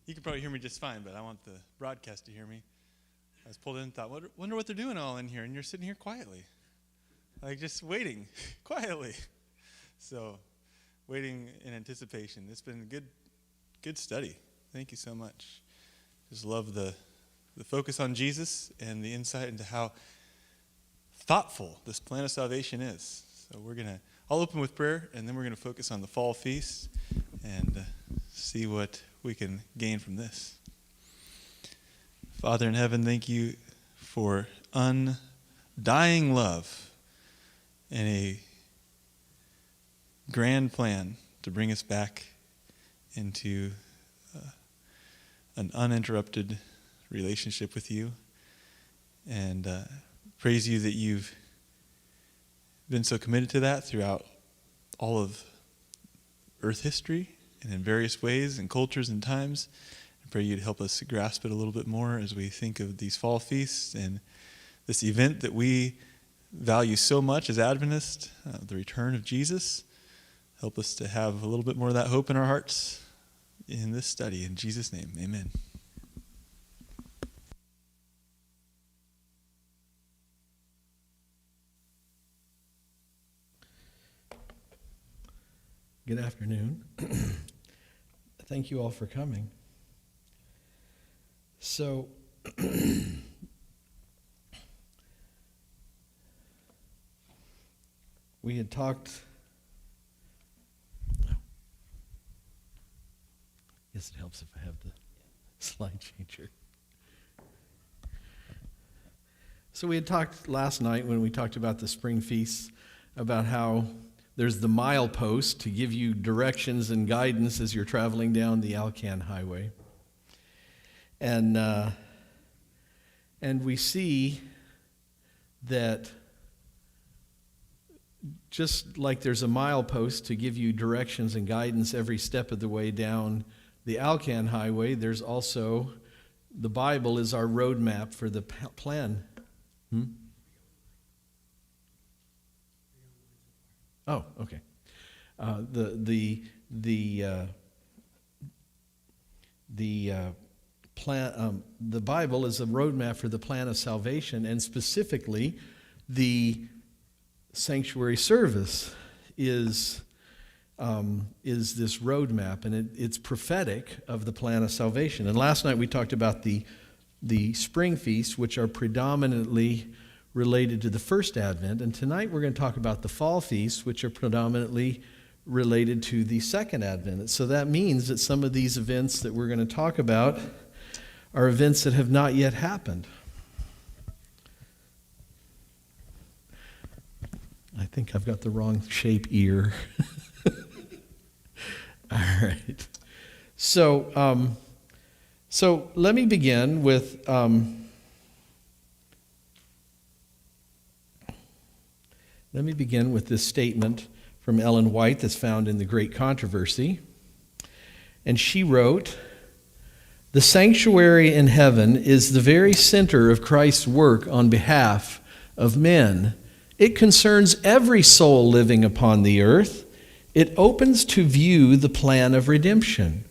You can probably hear me just fine, but I want the broadcast to hear me. I was pulled in and thought, wonder what they're doing all in here, and you're sitting here quietly. Like just waiting, quietly. So, waiting in anticipation. It's been a good study. Thank you so much. Just love the focus on Jesus and the insight into how thoughtful this plan of salvation is. So I'll open with prayer, and then we're going to focus on the fall feast and see what we can gain from this. Father in heaven, thank you for undying love and a grand plan to bring us back into an uninterrupted relationship with you. And praise you that you've been so committed to that throughout all of earth history and in various ways and cultures and times. I pray you'd help us grasp it a little bit more as we think of these fall feasts and this event that we value so much as Adventists, the return of Jesus. Help us to have a little bit more of that hope in our hearts in this study. In Jesus' name, amen. Good afternoon. Thank you all for coming. So, we had talked. I guess it helps if I have the slide changer. So we had talked last night when we talked about the spring feasts about how there's the milepost to give you directions and guidance as you're traveling down the Alcan Highway. And we see that just like there's a milepost to give you directions and guidance every step of the way down the Alcan Highway, there's also the Bible is our roadmap for the plan. Oh, okay. The Bible is a roadmap for the plan of salvation, and specifically, the sanctuary service is this roadmap, and it's prophetic of the plan of salvation. And last night we talked about the spring feasts, which are predominantly related to the first Advent, and tonight we're going to talk about the fall feasts, which are predominantly related to the second Advent. So that means that some of these events that we're going to talk about are events that have not yet happened. I think I've got the wrong shape ear. All right. So let me begin with this statement from Ellen White that's found in The Great Controversy. And she wrote, "The sanctuary in heaven is the very center of Christ's work on behalf of men. It concerns every soul living upon the earth. It opens to view the plan of redemption,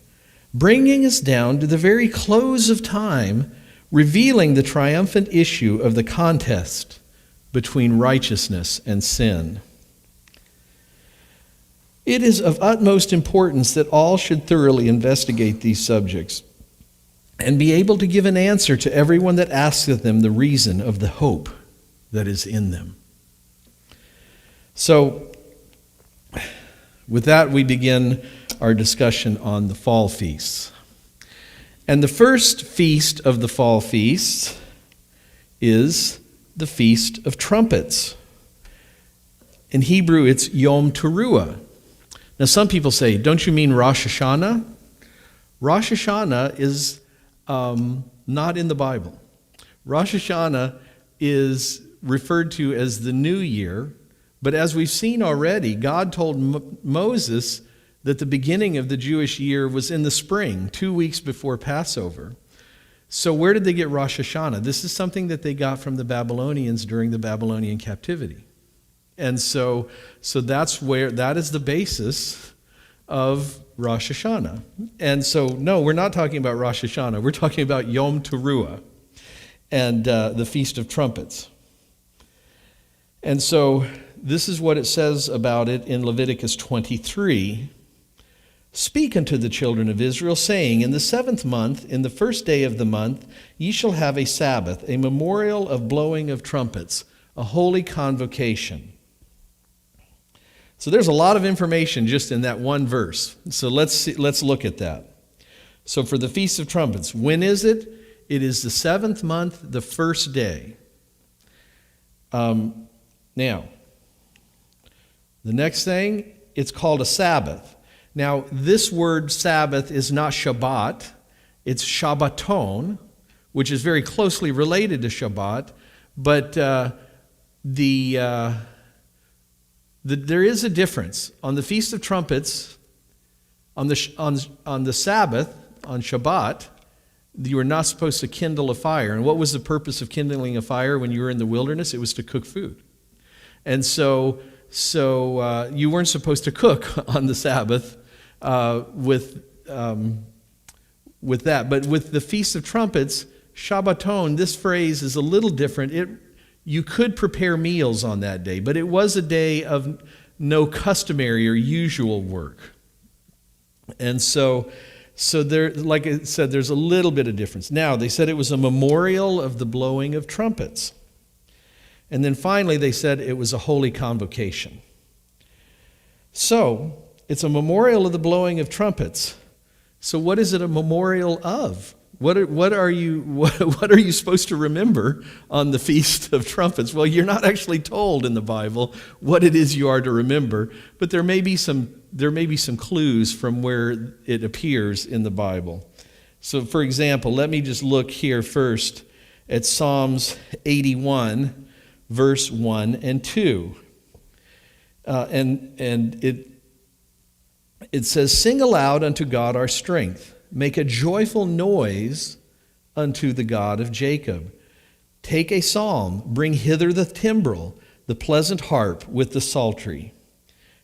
bringing us down to the very close of time, revealing the triumphant issue of the contest between righteousness and sin. It is of utmost importance that all should thoroughly investigate these subjects and be able to give an answer to everyone that asks of them the reason of the hope that is in them." So, with that, we begin our discussion on the fall feasts. And the first feast of the fall feasts is the Feast of Trumpets. In Hebrew, it's Yom Teruah. Now, some people say, don't you mean Rosh Hashanah? Rosh Hashanah is not in the Bible. Rosh Hashanah is referred to as the New Year, but as we've seen already, God told Moses that the beginning of the Jewish year was in the spring, 2 weeks before Passover. So where did they get Rosh Hashanah? This is something that they got from the Babylonians during the Babylonian captivity. And so that is the basis of Rosh Hashanah. And so, no, we're not talking about Rosh Hashanah. We're talking about Yom Teruah and the Feast of Trumpets. And so this is what it says about it in Leviticus 23. Speak unto the children of Israel, saying, in the 7th month, in the 1st day of the month, ye shall have a Sabbath, a memorial of blowing of trumpets, a holy convocation. So there's a lot of information just in that one verse. So let's look at that. So for the Feast of Trumpets, when is it? It is the 7th month, the 1st day. Now, the next thing, it's called a Sabbath. Now, this word Sabbath is not Shabbat, it's Shabbaton, which is very closely related to Shabbat, but there is a difference. On the Feast of Trumpets, on the Sabbath, on Shabbat, you were not supposed to kindle a fire. And what was the purpose of kindling a fire when you were in the wilderness? It was to cook food. And so you weren't supposed to cook on the Sabbath with that. But with the Feast of Trumpets, Shabbaton, this phrase is a little different. You could prepare meals on that day, but it was a day of no customary or usual work. And so there, like I said, there's a little bit of difference. Now, they said it was a memorial of the blowing of trumpets. And then finally, they said it was a holy convocation. So, it's a memorial of the blowing of trumpets. So what is it a memorial of? What are you supposed to remember on the Feast of Trumpets? Well, you're not actually told in the Bible what it is you are to remember, but there may be some clues from where it appears in the Bible. So, for example, let me just look here first at Psalms 81, verse 1 and 2. And it says, "Sing aloud unto God our strength. Make a joyful noise unto the God of Jacob. Take a psalm, bring hither the timbrel, the pleasant harp with the psaltery."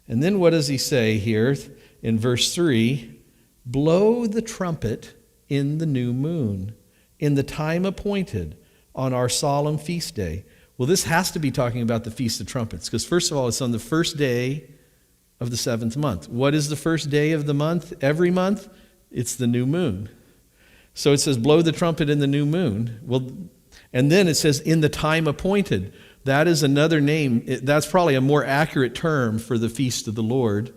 And then what does he say here in verse 3? "Blow the trumpet in the new moon, in the time appointed, on our solemn feast day." Well, this has to be talking about the Feast of Trumpets, because first of all, it's on the 1st day of the 7th month. What is the 1st day of the month? Every month? It's the new moon. So it says, blow the trumpet in the new moon. Well, and then it says, in the time appointed. That is another name. That's probably a more accurate term for the feast of the Lord.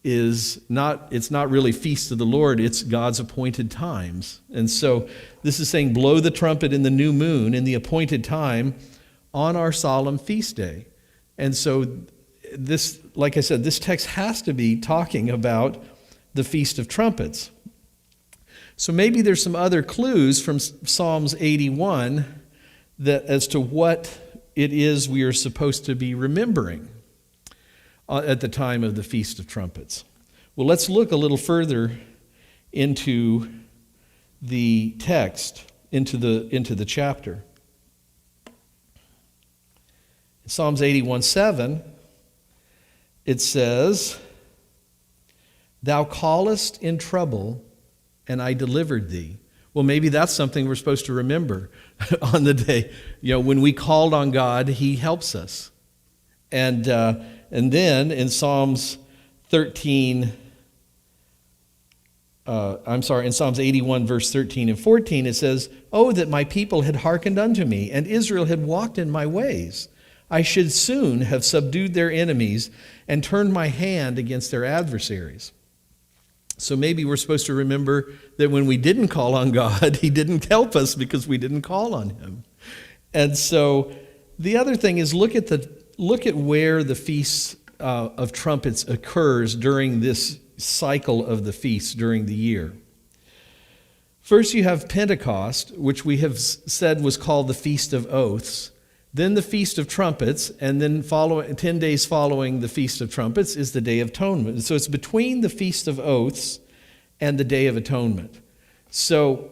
It's not really feast of the Lord, it's God's appointed times. And so this is saying, blow the trumpet in the new moon, in the appointed time, on our solemn feast day. And so this, like I said, this text has to be talking about the Feast of Trumpets. So maybe there's some other clues from Psalms 81 that as to what it is we are supposed to be remembering at the time of the Feast of Trumpets. Well, let's look a little further into the text, into the chapter. In Psalms 81:7, it says, "Thou callest in trouble, and I delivered thee." Well, maybe that's something we're supposed to remember on the day. When we called on God, He helps us. And then in Psalms 13, in Psalms 81, verse 13 and 14, it says, "Oh, that my people had hearkened unto me, and Israel had walked in my ways. I should soon have subdued their enemies and turned my hand against their adversaries." So maybe we're supposed to remember that when we didn't call on God, He didn't help us because we didn't call on Him. And so the other thing is look at where the Feast of Trumpets occurs during this cycle of the feasts during the year. First you have Pentecost, which we have said was called the Feast of Oaths. Then the Feast of Trumpets, and then 10 days following the Feast of Trumpets is the Day of Atonement. So it's between the Feast of Oaths and the Day of Atonement. So,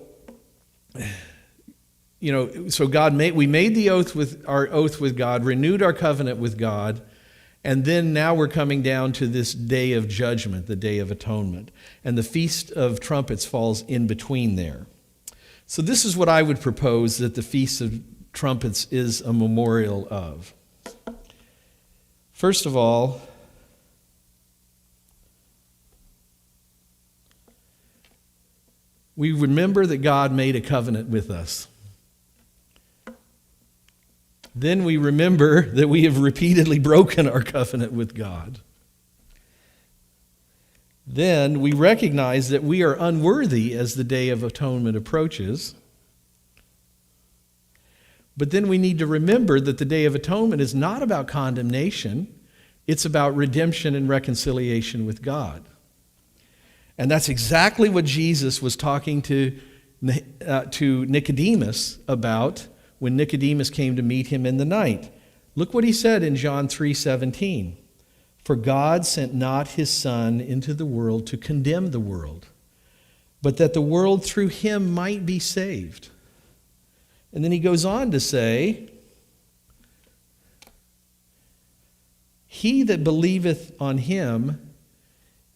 we made the oath with God, renewed our covenant with God, And then now we're coming down to this day of judgment, the Day of Atonement. And the Feast of Trumpets falls in between there. So this is what I would propose that the Feast of Trumpets is a memorial of. First of all, we remember that God made a covenant with us. Then we remember that we have repeatedly broken our covenant with God. Then we recognize that we are unworthy as the Day of Atonement approaches. But then we need to remember that the Day of Atonement is not about condemnation. It's about redemption and reconciliation with God. And that's exactly what Jesus was talking to Nicodemus about when Nicodemus came to meet him in the night. Look what he said in John 3:17. For God sent not his Son into the world to condemn the world, but that the world through him might be saved. And then he goes on to say, he that believeth on him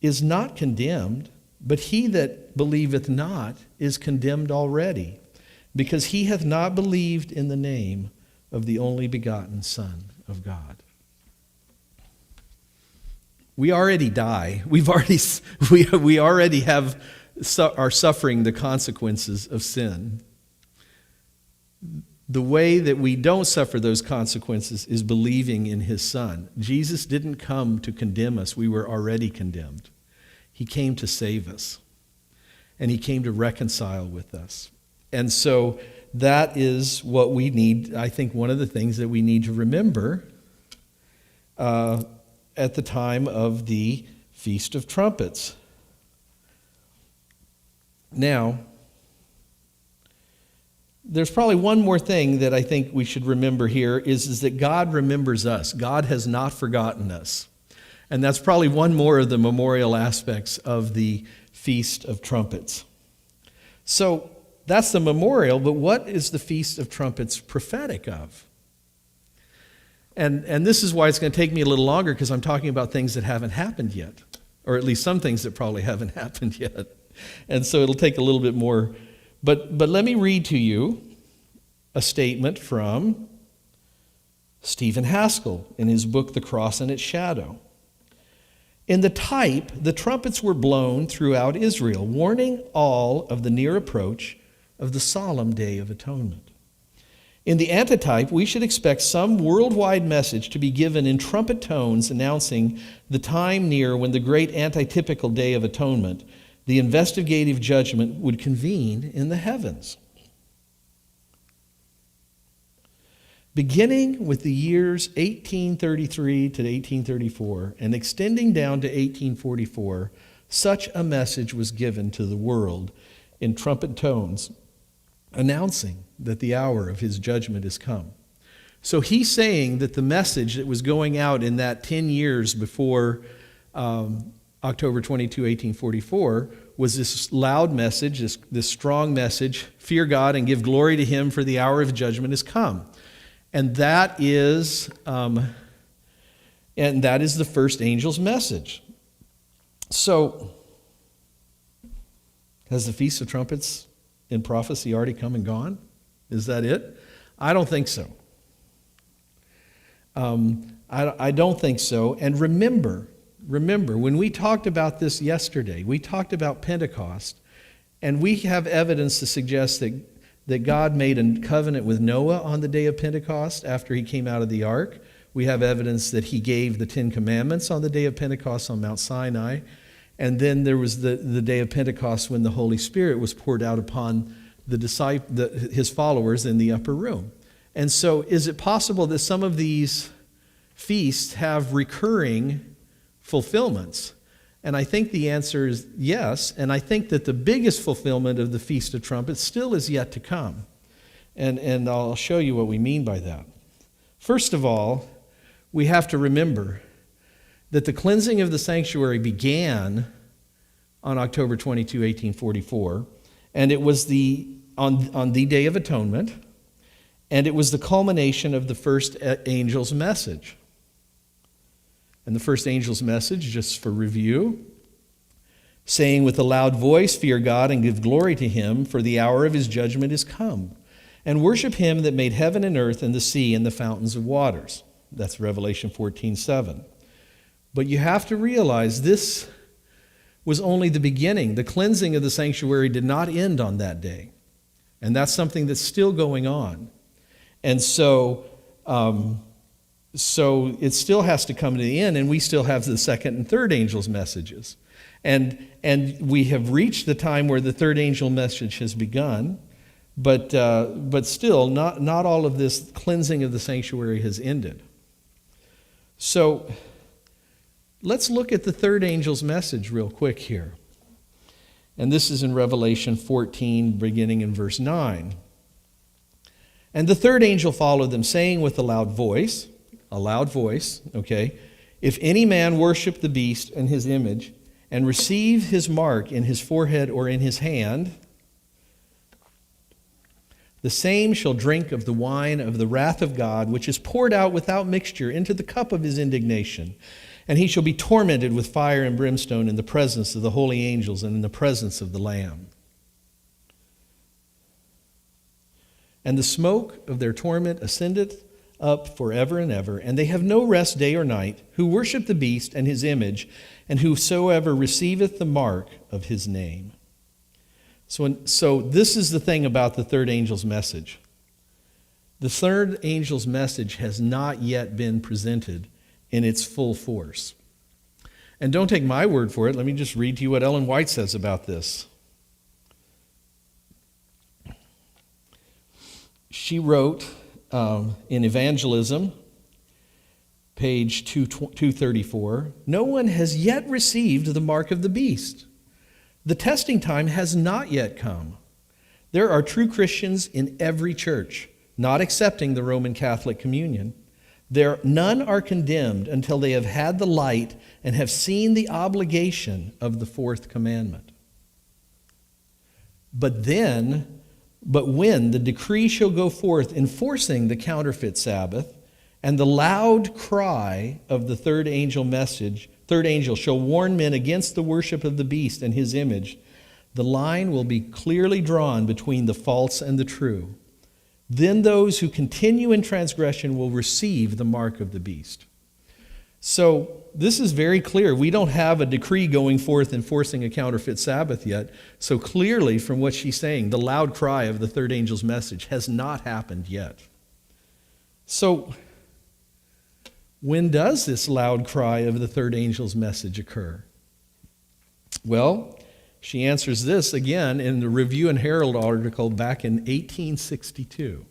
is not condemned, but he that believeth not is condemned already, because he hath not believed in the name of the only begotten Son of God. We already die. We already are suffering the consequences of sin. The way that we don't suffer those consequences is believing in his Son. Jesus didn't come to condemn us. We were already condemned. He came to save us. And he came to reconcile with us. And so that is what we need. I think one of the things that we need to remember at the time of the Feast of Trumpets. Now, there's probably one more thing that I think we should remember here is that God remembers us. God has not forgotten us. And that's probably one more of the memorial aspects of the Feast of Trumpets. So that's the memorial, but what is the Feast of Trumpets prophetic of? And this is why it's going to take me a little longer, because I'm talking about things that haven't happened yet, or at least some things that probably haven't happened yet. And so it'll take a little bit more. But let me read to you a statement from Stephen Haskell in his book, The Cross and Its Shadow. In the type, the trumpets were blown throughout Israel, warning all of the near approach of the solemn Day of Atonement. In the antitype, we should expect some worldwide message to be given in trumpet tones announcing the time near when the great antitypical Day of Atonement, the investigative judgment, would convene in the heavens. Beginning with the years 1833 to 1834 and extending down to 1844, such a message was given to the world in trumpet tones, announcing that the hour of his judgment is come. So he's saying that the message that was going out in that 10 years before October 22, 1844, was this loud message, this strong message, fear God and give glory to him, for the hour of judgment is come. And that is the first angel's message. So, has the Feast of Trumpets in prophecy already come and gone? Is that it? I don't think so. I don't think so. And remember, when we talked about this yesterday, we talked about Pentecost, and we have evidence to suggest that God made a covenant with Noah on the day of Pentecost after he came out of the ark. We have evidence that he gave the 10 Commandments on the day of Pentecost on Mount Sinai. And then there was the day of Pentecost when the Holy Spirit was poured out upon his followers in the upper room. And so is it possible that some of these feasts have recurring fulfillments? And I think the answer is yes. And I think that the biggest fulfillment of the Feast of Trumpets still is yet to come. And I'll show you what we mean by that. First of all, we have to remember that the cleansing of the sanctuary began on October 22, 1844, and it was on the Day of Atonement, and it was the culmination of the first angel's message. And the first angel's message, just for review, saying with a loud voice, "Fear God and give glory to him, for the hour of his judgment is come. And worship him that made heaven and earth and the sea and the fountains of waters." That's Revelation 14:7. But you have to realize this was only the beginning. The cleansing of the sanctuary did not end on that day. And that's something that's still going on. And so it still has to come to the end, and we still have the second and third angel's messages. And we have reached the time where the third angel message has begun, but still, not all of this cleansing of the sanctuary has ended. So let's look at the third angel's message real quick here. And this is in Revelation 14, beginning in verse 9. "And the third angel followed them, saying with a loud voice, okay, if any man worship the beast and his image, and receive his mark in his forehead or in his hand, the same shall drink of the wine of the wrath of God, which is poured out without mixture into the cup of his indignation. And he shall be tormented with fire and brimstone in the presence of the holy angels and in the presence of the Lamb. And the smoke of their torment ascendeth up forever and ever, and they have no rest day or night, who worship the beast and his image, and whosoever receiveth the mark of his name." So this is the thing about the third angel's message. The third angel's message has not yet been presented in its full force. And don't take my word for it. Let me just read to you what Ellen White says about this. She wrote in Evangelism, page 234, "No one has yet received the mark of the beast. The testing time has not yet come. There are true Christians in every church, not excepting the Roman Catholic communion. None are condemned until they have had the light and have seen the obligation of the fourth commandment. But when the decree shall go forth enforcing the counterfeit Sabbath, and the loud cry of the third angel shall warn men against the worship of the beast and his image, the line will be clearly drawn between the false and the true. Then those who continue in transgression will receive the mark of the beast." So this is very clear. We don't have a decree going forth enforcing a counterfeit Sabbath yet. So clearly, from what she's saying, the loud cry of the third angel's message has not happened yet. So when does this loud cry of the third angel's message occur? Well, she answers this again in the Review and Herald article back in 1862.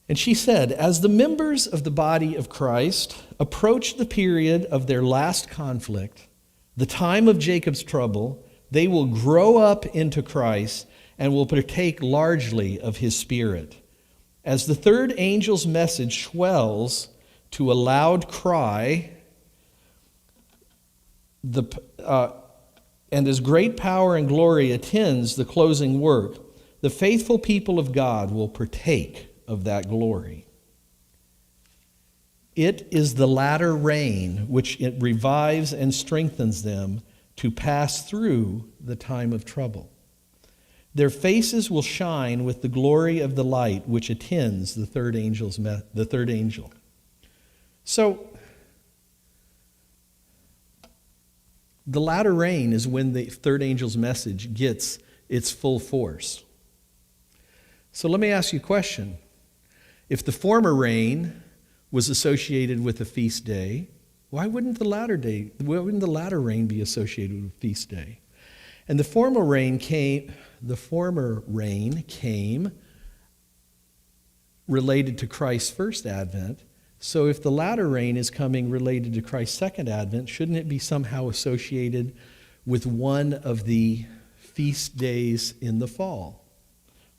And she said, "As the members of the body of Christ approach the period of their last conflict, the time of Jacob's trouble, they will grow up into Christ and will partake largely of his Spirit. As the third angel's message swells to a loud cry, and as great power and glory attends the closing work, the faithful people of God will partake of that glory. It is the latter rain which it revives and strengthens them to pass through the time of trouble. Their faces will shine with the glory of the light which attends the third angel. So, the latter rain is when the third angel's message gets its full force. So let me ask you a question. If the former rain was associated with a feast day, why wouldn't the latter rain be associated with a feast day? And the former rain came related to Christ's first advent. So if the latter rain is coming related to Christ's second advent, shouldn't it be somehow associated with one of the feast days in the fall?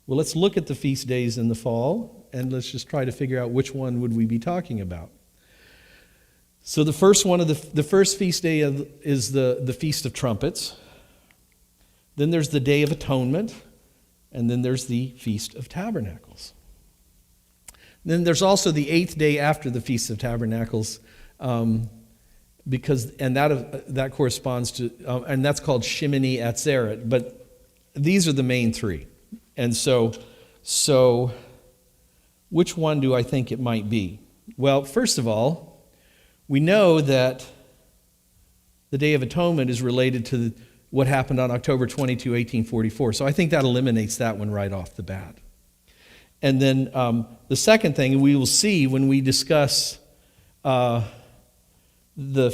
Well, let's look at the feast days in the fall, and let's just try to figure out which one would we be talking about. So the first feast day is the Feast of Trumpets. Then there's the Day of Atonement, and then there's the Feast of Tabernacles. Then there's also the 8th day after the Feast of Tabernacles, Because that corresponds to, and that's called Shemini Atzeret. But these are the main three. And so which one do I think it might be? Well, first of all, we know that the Day of Atonement is related to what happened on October 22, 1844. So I think that eliminates that one right off the bat. And then the second thing we will see when we discuss the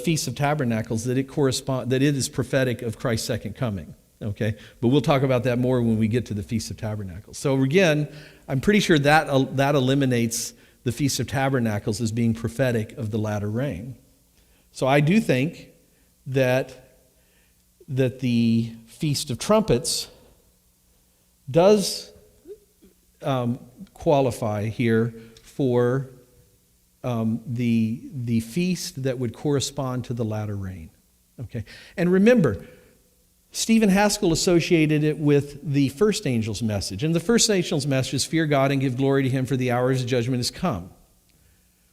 Feast of Tabernacles, that it is prophetic of Christ's second coming. Okay, but we'll talk about that more when we get to the Feast of Tabernacles. So again, I'm pretty sure that eliminates the Feast of Tabernacles as being prophetic of the latter rain. So I do think that the Feast of Trumpets does qualify here for the feast that would correspond to the latter rain. Okay, and remember, Stephen Haskell associated it with the first angel's message. And the first angel's message is, fear God and give glory to him, for the hour of his judgment has come.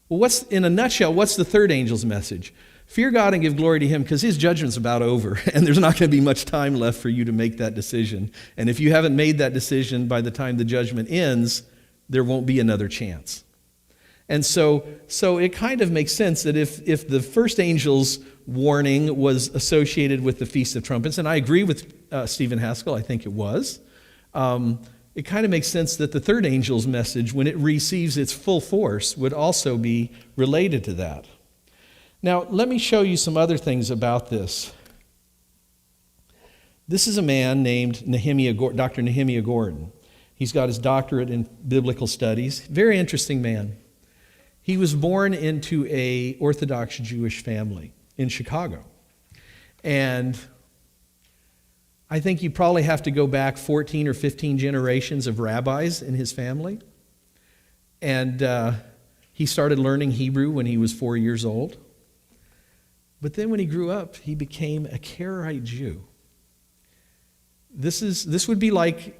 Well, in a nutshell, what's the third angel's message? Fear God and give glory to him, because his judgment's about over, and there's not going to be much time left for you to make that decision. And if you haven't made that decision by the time the judgment ends, there won't be another chance. And so it kind of makes sense that if the first angel's warning was associated with the Feast of Trumpets, and I agree with Stephen Haskell, I think it was, it kind of makes sense that the third angel's message, when it receives its full force, would also be related to that. Now, let me show you some other things about this. This is a man named Dr. Nehemiah Gordon. He's got his doctorate in biblical studies. Very interesting man. He was born into an Orthodox Jewish family in Chicago. And I think you probably have to go back 14 or 15 generations of rabbis in his family. And he started learning Hebrew when he was 4 years old. But then when he grew up, he became a Karaite Jew. This would be like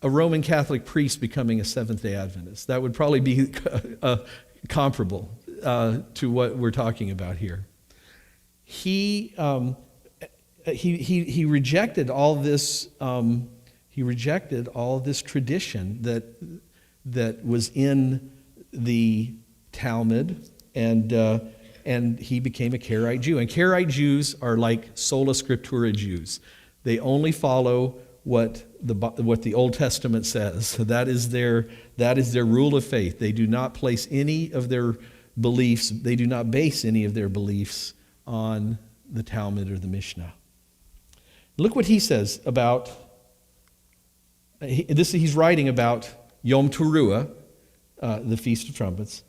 a Roman Catholic priest becoming a Seventh-day Adventist. That would probably be comparable to what we're talking about here. He rejected all this. He rejected all this tradition that was in the Talmud, and he became a Karaite Jew. And Karaite Jews are like sola scriptura Jews. They only follow what the Old Testament says. That is their rule of faith. They do not place any of their beliefs, they do not base any of their beliefs on the Talmud or the Mishnah. Look what he says about, he's writing about Yom Teruah, the Feast of Trumpets.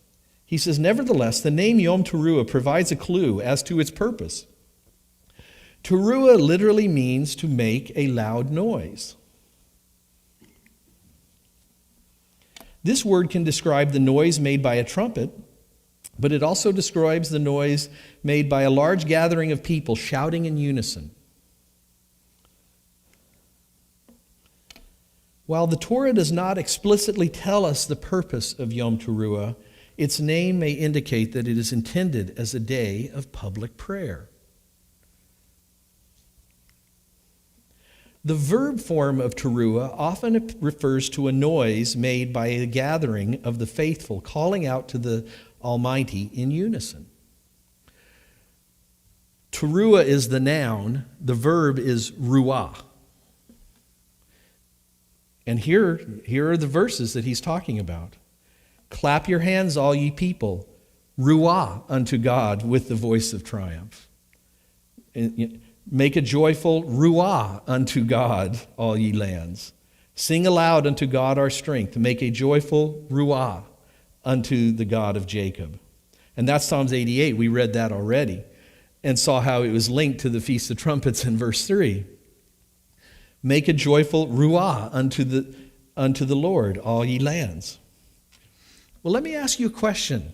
He says, nevertheless, the name Yom Teruah provides a clue as to its purpose. Teruah literally means to make a loud noise. This word can describe the noise made by a trumpet, but it also describes the noise made by a large gathering of people shouting in unison. While the Torah does not explicitly tell us the purpose of Yom Teruah, its name may indicate that it is intended as a day of public prayer. The verb form of teruah often refers to a noise made by a gathering of the faithful calling out to the Almighty in unison. Teruah is the noun, the verb is ruah. And here are the verses that he's talking about. Clap your hands, all ye people, ruah unto God with the voice of triumph. Make a joyful ruah unto God, all ye lands. Sing aloud unto God our strength. Make a joyful ruah unto the God of Jacob. And that's Psalms 88. We read that already and saw how it was linked to the Feast of Trumpets in verse 3. Make a joyful ruah unto the Lord, all ye lands. Well, let me ask you a question.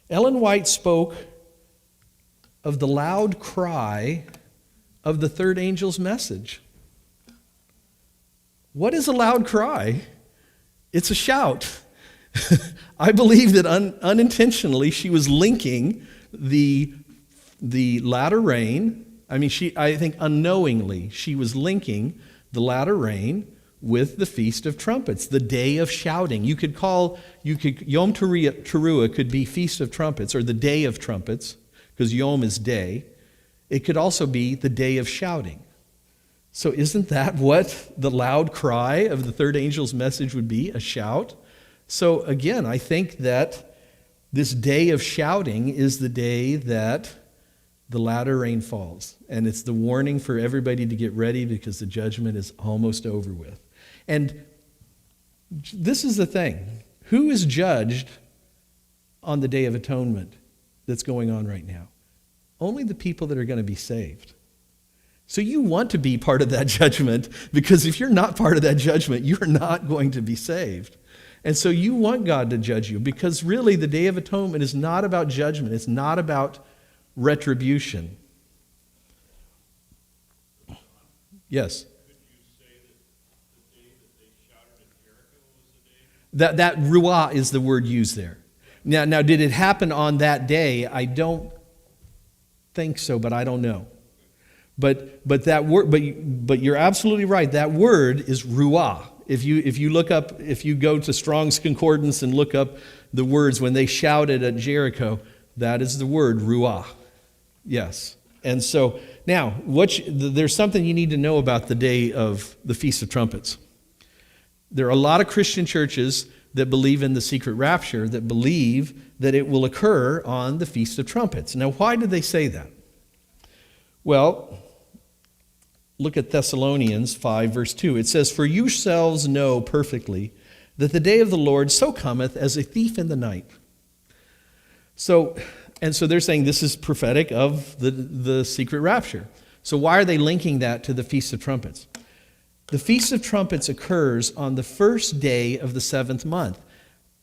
Ellen White spoke of the loud cry of the third angel's message. What is a loud cry? It's a shout. I believe that unintentionally she was linking the latter rain. I think unknowingly she was linking the latter rain with the Feast of Trumpets, the Day of Shouting. Yom Teruah could be Feast of Trumpets or the Day of Trumpets, because Yom is day. It could also be the Day of Shouting. So isn't that what the loud cry of the third angel's message would be, a shout? So again, I think that this Day of Shouting is the day that the latter rain falls. And it's the warning for everybody to get ready because the judgment is almost over with. And this is the thing. Who is judged on the Day of Atonement that's going on right now? Only the people that are going to be saved. So you want to be part of that judgment, because if you're not part of that judgment, you're not going to be saved. And so you want God to judge you, because really the Day of Atonement is not about judgment. It's not about retribution. Yes? That ruah is the word used there. Now, did it happen on that day? I don't think so, but I don't know. But that word, but you're absolutely right. That word is ruah. If you go to Strong's Concordance and look up the words when they shouted at Jericho, that is the word ruah. Yes. And so now, there's something you need to know about the day of the Feast of Trumpets. There are a lot of Christian churches that believe in the secret rapture, that believe that it will occur on the Feast of Trumpets. Now, why do they say that? Well, look at Thessalonians 5, verse 2. It says, "For yourselves know perfectly that the day of the Lord so cometh as a thief in the night." So they're saying this is prophetic of the secret rapture. So why are they linking that to the Feast of Trumpets? The Feast of Trumpets occurs on the first day of the 7th month.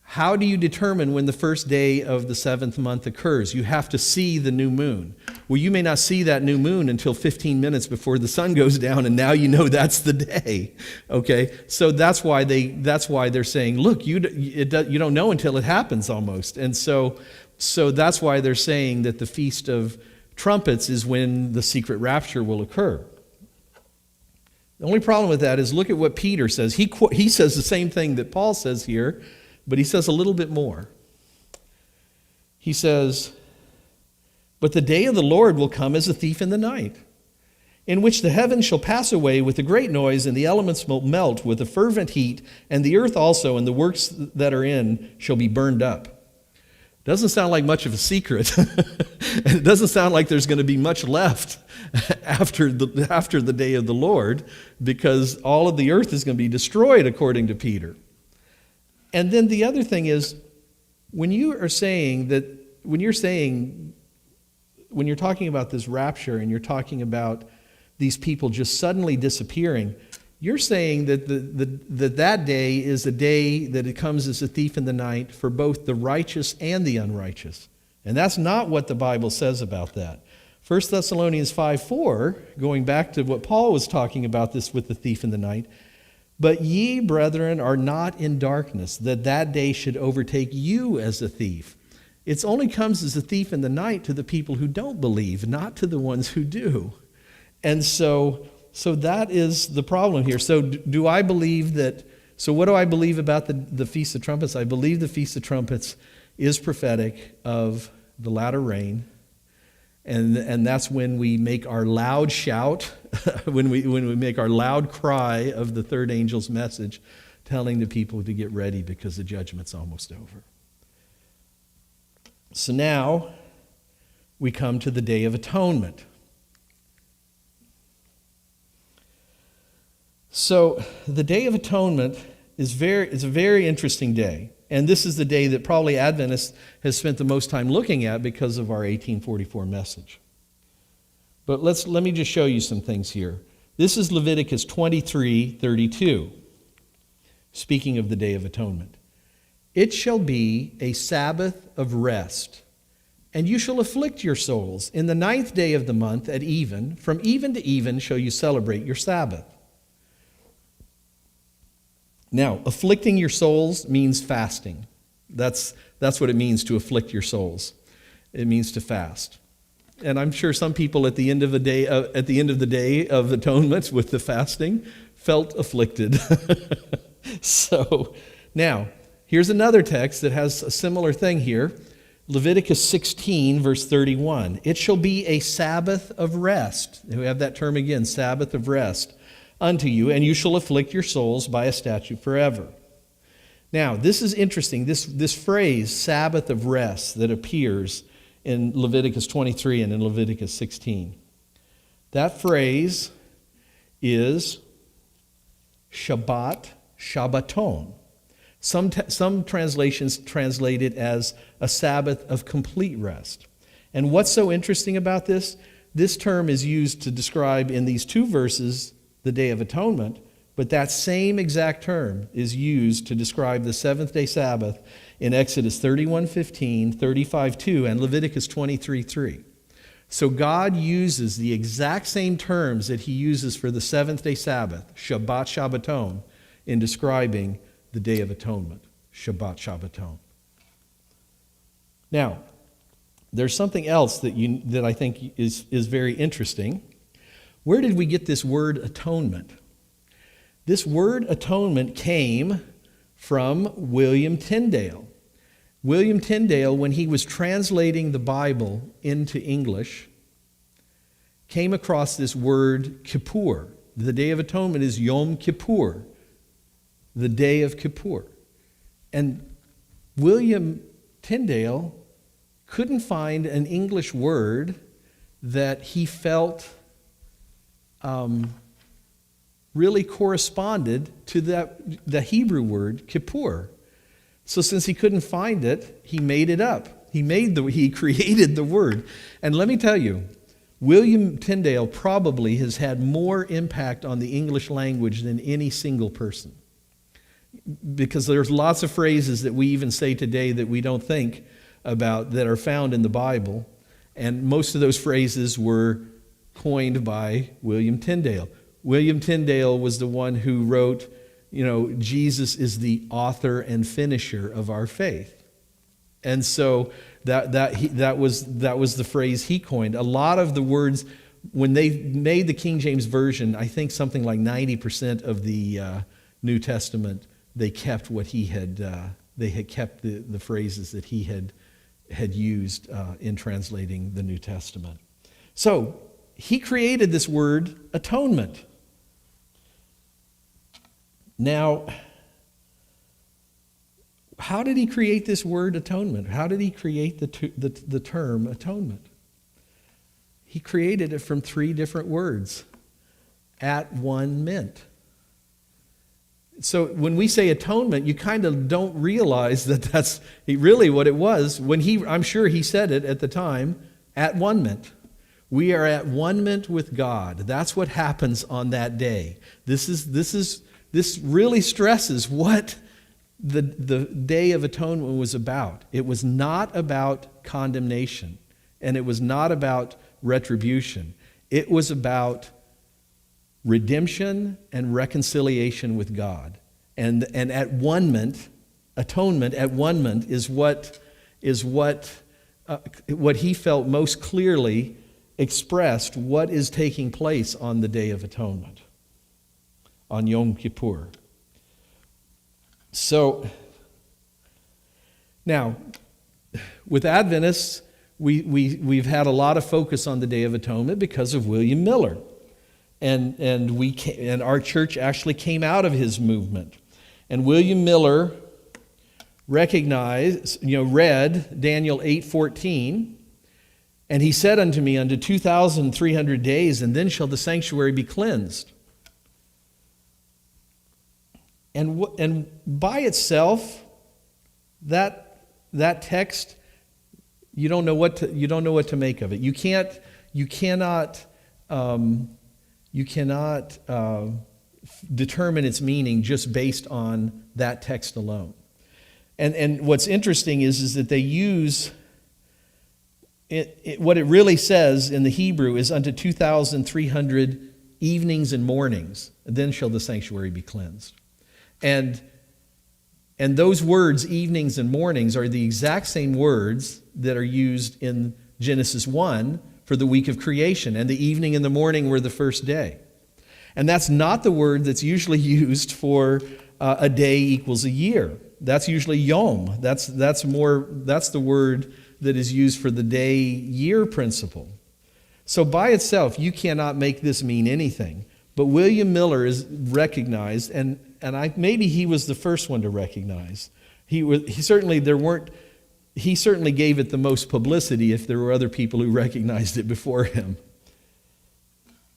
How do you determine when the first day of the 7th month occurs? You have to see the new moon. Well, you may not see that new moon until 15 minutes before the sun goes down, and now you know that's the day. Okay, so that's why they're saying, look, you don't know until it happens almost, and so that's why they're saying that the Feast of Trumpets is when the secret rapture will occur. The only problem with that is look at what Peter says. He says the same thing that Paul says here, but he says a little bit more. He says, "But the day of the Lord will come as a thief in the night, in which the heavens shall pass away with a great noise, and the elements will melt with a fervent heat, and the earth also and the works that are in shall be burned up." Doesn't sound like much of a secret. And it doesn't sound like there's going to be much left after the day of the Lord, because all of the earth is going to be destroyed, according to Peter. And then the other thing is, when you're talking about this rapture and you're talking about these people just suddenly disappearing, you're saying that that day is a day that it comes as a thief in the night for both the righteous and the unrighteous. And that's not what the Bible says about that. 1 Thessalonians 5:4, going back to what Paul was talking about this with the thief in the night, "But ye, brethren, are not in darkness, that day should overtake you as a thief." It only comes as a thief in the night to the people who don't believe, not to the ones who do. And so that is the problem here. So do I believe that? So what do I believe about the Feast of Trumpets? I believe the Feast of Trumpets is prophetic of the latter rain, and that's when we make our loud shout, when we make our loud cry of the third angel's message, telling the people to get ready because the judgment's almost over. So now we come to the Day of Atonement. So the Day of Atonement is a very interesting day. And this is the day that probably Adventists has spent the most time looking at because of our 1844 message. But let me just show you some things here. This is Leviticus 23:32, speaking of the Day of Atonement. "It shall be a Sabbath of rest, and you shall afflict your souls. In the 9th day of the month at even, from even to even shall you celebrate your Sabbath." Now, afflicting your souls means fasting. That's what it means to afflict your souls. It means to fast. And I'm sure some people at the end of the day of atonement with the fasting felt afflicted. So now, here's another text that has a similar thing here. Leviticus 16, verse 31. It shall be a Sabbath of rest. We have that term again, Sabbath of rest, unto you, and you shall afflict your souls by a statute forever. Now, this is interesting. This phrase, Sabbath of rest, that appears in Leviticus 23 and in Leviticus 16. That phrase is Shabbat, Shabbaton. Some translations translate it as a Sabbath of complete rest. And what's so interesting about this? This term is used to describe in these two verses the Day of Atonement, but that same exact term is used to describe the seventh-day Sabbath in Exodus 31:15, 35:2, and Leviticus 23:3. So God uses the exact same terms that he uses for the seventh-day Sabbath, Shabbat, Shabbaton, in describing the Day of Atonement, Shabbat, Shabbaton. Now, there's something else that I think is very interesting. Where did we get this word atonement? This word atonement came from William Tyndale. William Tyndale, when he was translating the Bible into English, came across this word Kippur. The Day of Atonement is Yom Kippur, the Day of Kippur. And William Tyndale couldn't find an English word that he felt really corresponded to the Hebrew word Kippur. So since he couldn't find it, he made it up. He created the word. And let me tell you, William Tyndale probably has had more impact on the English language than any single person. Because there's lots of phrases that we even say today that we don't think about that are found in the Bible. And most of those phrases were coined by William Tyndale. William Tyndale was the one who wrote, Jesus is the author and finisher of our faith. And so that was the phrase he coined. A lot of the words, when they made the King James Version, I think something like 90% of the New Testament, they kept what he had. They had kept the phrases that he had used in translating the New Testament. So he created this word atonement. Now, how did he create this word atonement? How did he create the term atonement? He created it from three different words. At one meant. So when we say atonement, you kind of don't realize that that's really what it was. I'm sure he said it at the time, at one meant. We are at one-ment with God. That's what happens on that day. This really stresses what the Day of Atonement was about. It was not about condemnation, and it was not about retribution. It was about redemption and reconciliation with God. And at one-ment, atonement at one-ment is what he felt most clearly expressed what is taking place on the Day of Atonement, on Yom Kippur. So, now, with Adventists, we've had a lot of focus on the Day of Atonement because of William Miller. And our church actually came out of his movement. And William Miller read Daniel 8:14, and he said unto me, unto 2,300 days, and then shall the sanctuary be cleansed. And by itself, that text, you don't know what to make of it. You cannot determine its meaning just based on that text alone. And what's interesting is that they use what it really says in the Hebrew is unto 2,300 evenings and mornings, then shall the sanctuary be cleansed. And And those words, evenings and mornings, are the exact same words that are used in Genesis 1 for the week of creation. And the evening and the morning were the first day. And that's not the word that's usually used for a day equals a year. That's usually yom. That's the word that is used for the day-year principle. So by itself, you cannot make this mean anything. But William Miller is recognized, and maybe he was the first one to recognize. He certainly gave it the most publicity if there were other people who recognized it before him.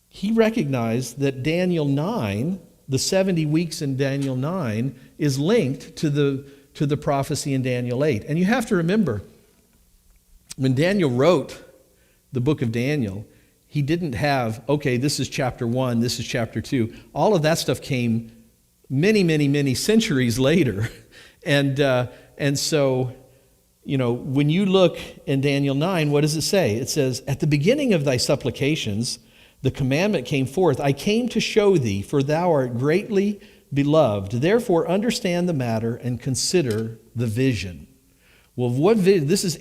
He recognized that Daniel 9, the 70 weeks in Daniel 9, is linked to the prophecy in Daniel 8. And you have to remember, when Daniel wrote the book of Daniel, he didn't have, okay, this is chapter 1, this is chapter 2. All of that stuff came many, many, many centuries later. And so, when you look in Daniel 9, what does it say? It says, "At the beginning of thy supplications, the commandment came forth. I came to show thee, for thou art greatly beloved. Therefore understand the matter and consider the vision." Well, this is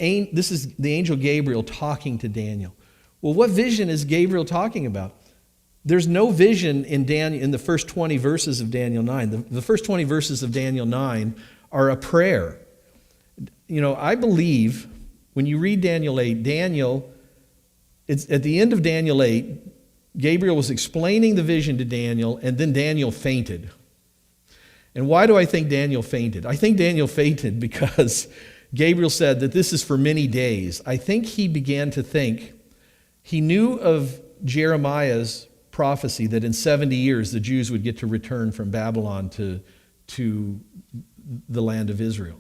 the angel Gabriel talking to Daniel. Well, what vision is Gabriel talking about? There's no vision in the first 20 verses of Daniel 9. The first 20 verses of Daniel 9 are a prayer. I believe when you read Daniel 8, it's at the end of Daniel 8, Gabriel was explaining the vision to Daniel, and then Daniel fainted. And why do I think Daniel fainted? I think Daniel fainted because Gabriel said that this is for many days. I think he began to think, he knew of Jeremiah's prophecy that in 70 years the Jews would get to return from Babylon to the land of Israel.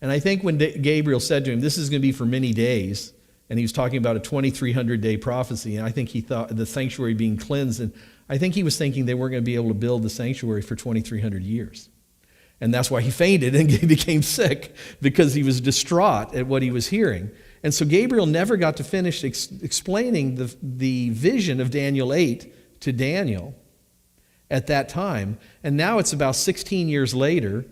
And I think when Gabriel said to him, this is going to be for many days, and he was talking about a 2,300-day prophecy, and I think he thought the sanctuary being cleansed, and I think he was thinking they weren't going to be able to build the sanctuary for 2,300 years. And that's why he fainted and he became sick, because he was distraught at what he was hearing. And so Gabriel never got to finish explaining the vision of Daniel 8 to Daniel at that time. And now it's about 16 years later,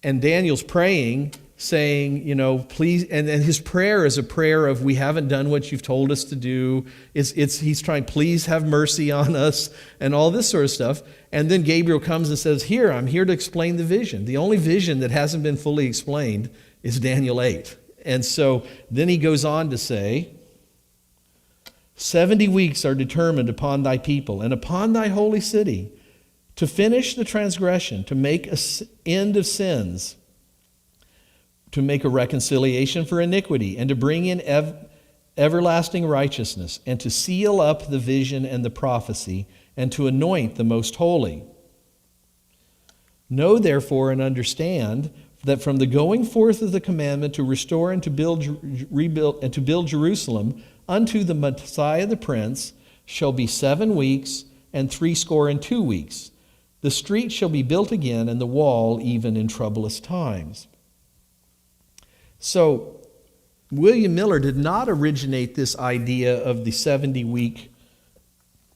and Daniel's praying, saying, please, and his prayer is a prayer of, we haven't done what you've told us to do. He's trying, please have mercy on us, and all this sort of stuff. And then Gabriel comes and says, I'm here to explain the vision. The only vision that hasn't been fully explained is Daniel 8. And so then he goes on to say, 70 weeks are determined upon thy people and upon thy holy city to finish the transgression, to make an end of sins, to make a reconciliation for iniquity, and to bring in everlasting righteousness, and to seal up the vision and the prophecy, and to anoint the most holy. Know therefore and understand that from the going forth of the commandment to restore and to rebuild and to build Jerusalem unto the Messiah the Prince shall be 7 weeks and 62 weeks. The street shall be built again, and the wall even in troublous times. So, William Miller did not originate this idea of the 70-week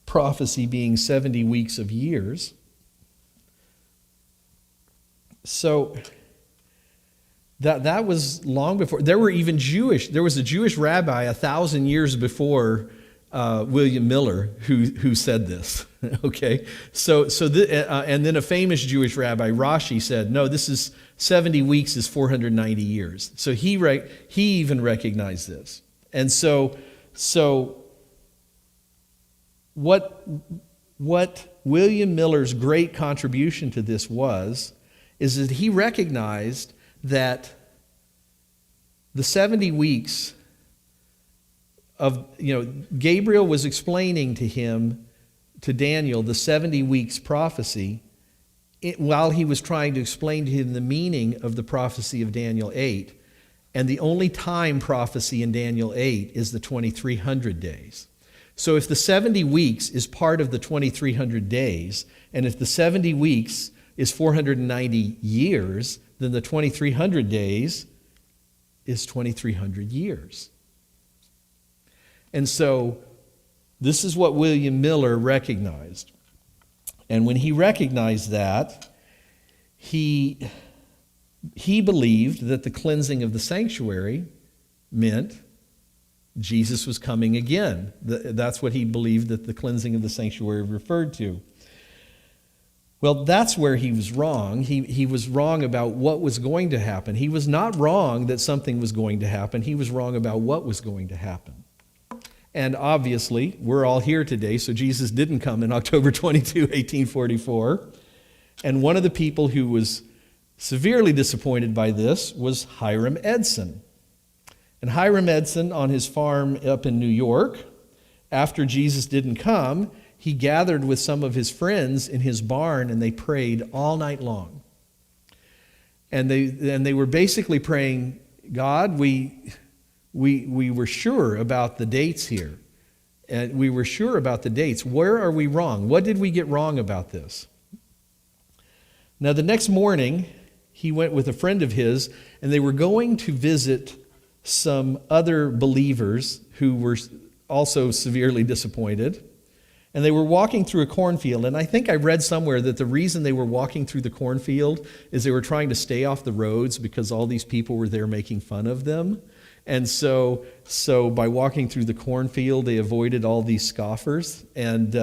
prophecy being 70 weeks of years. So, that was long before. There was a Jewish rabbi 1,000 years before William Miller who said this. Okay, and then a famous Jewish rabbi, Rashi, said, no, this is 70 weeks is 490 years. So he even recognized this. And so what William Miller's great contribution to this is that he recognized that the 70 weeks of, Gabriel was explaining to Daniel, the 70 weeks prophecy, while he was trying to explain to him the meaning of the prophecy of Daniel 8. And the only time prophecy in Daniel 8 is the 2,300 days. So if the 70 weeks is part of the 2,300 days, and if the 70 weeks is 490 years, then the 2,300 days is 2,300 years. And so this is what William Miller recognized. And when he recognized that, he believed that the cleansing of the sanctuary meant Jesus was coming again. That's what he believed that the cleansing of the sanctuary referred to. Well, that's where he was wrong. He was wrong about what was going to happen. He was not wrong that something was going to happen. He was wrong about what was going to happen. And obviously, we're all here today, so Jesus didn't come in October 22, 1844. And one of the people who was severely disappointed by this was Hiram Edson. And Hiram Edson, on his farm up in New York, after Jesus didn't come, he gathered with some of his friends in his barn and they prayed all night long. And they were basically praying, God, we were sure about the dates here. And we were sure about the dates. Where are we wrong? What did we get wrong about this? Now, the next morning, he went with a friend of his, and they were going to visit some other believers who were also severely disappointed. And they were walking through a cornfield, and I think I read somewhere that the reason they were walking through the cornfield is they were trying to stay off the roads because all these people were there making fun of them. And so by walking through the cornfield, they avoided all these scoffers. And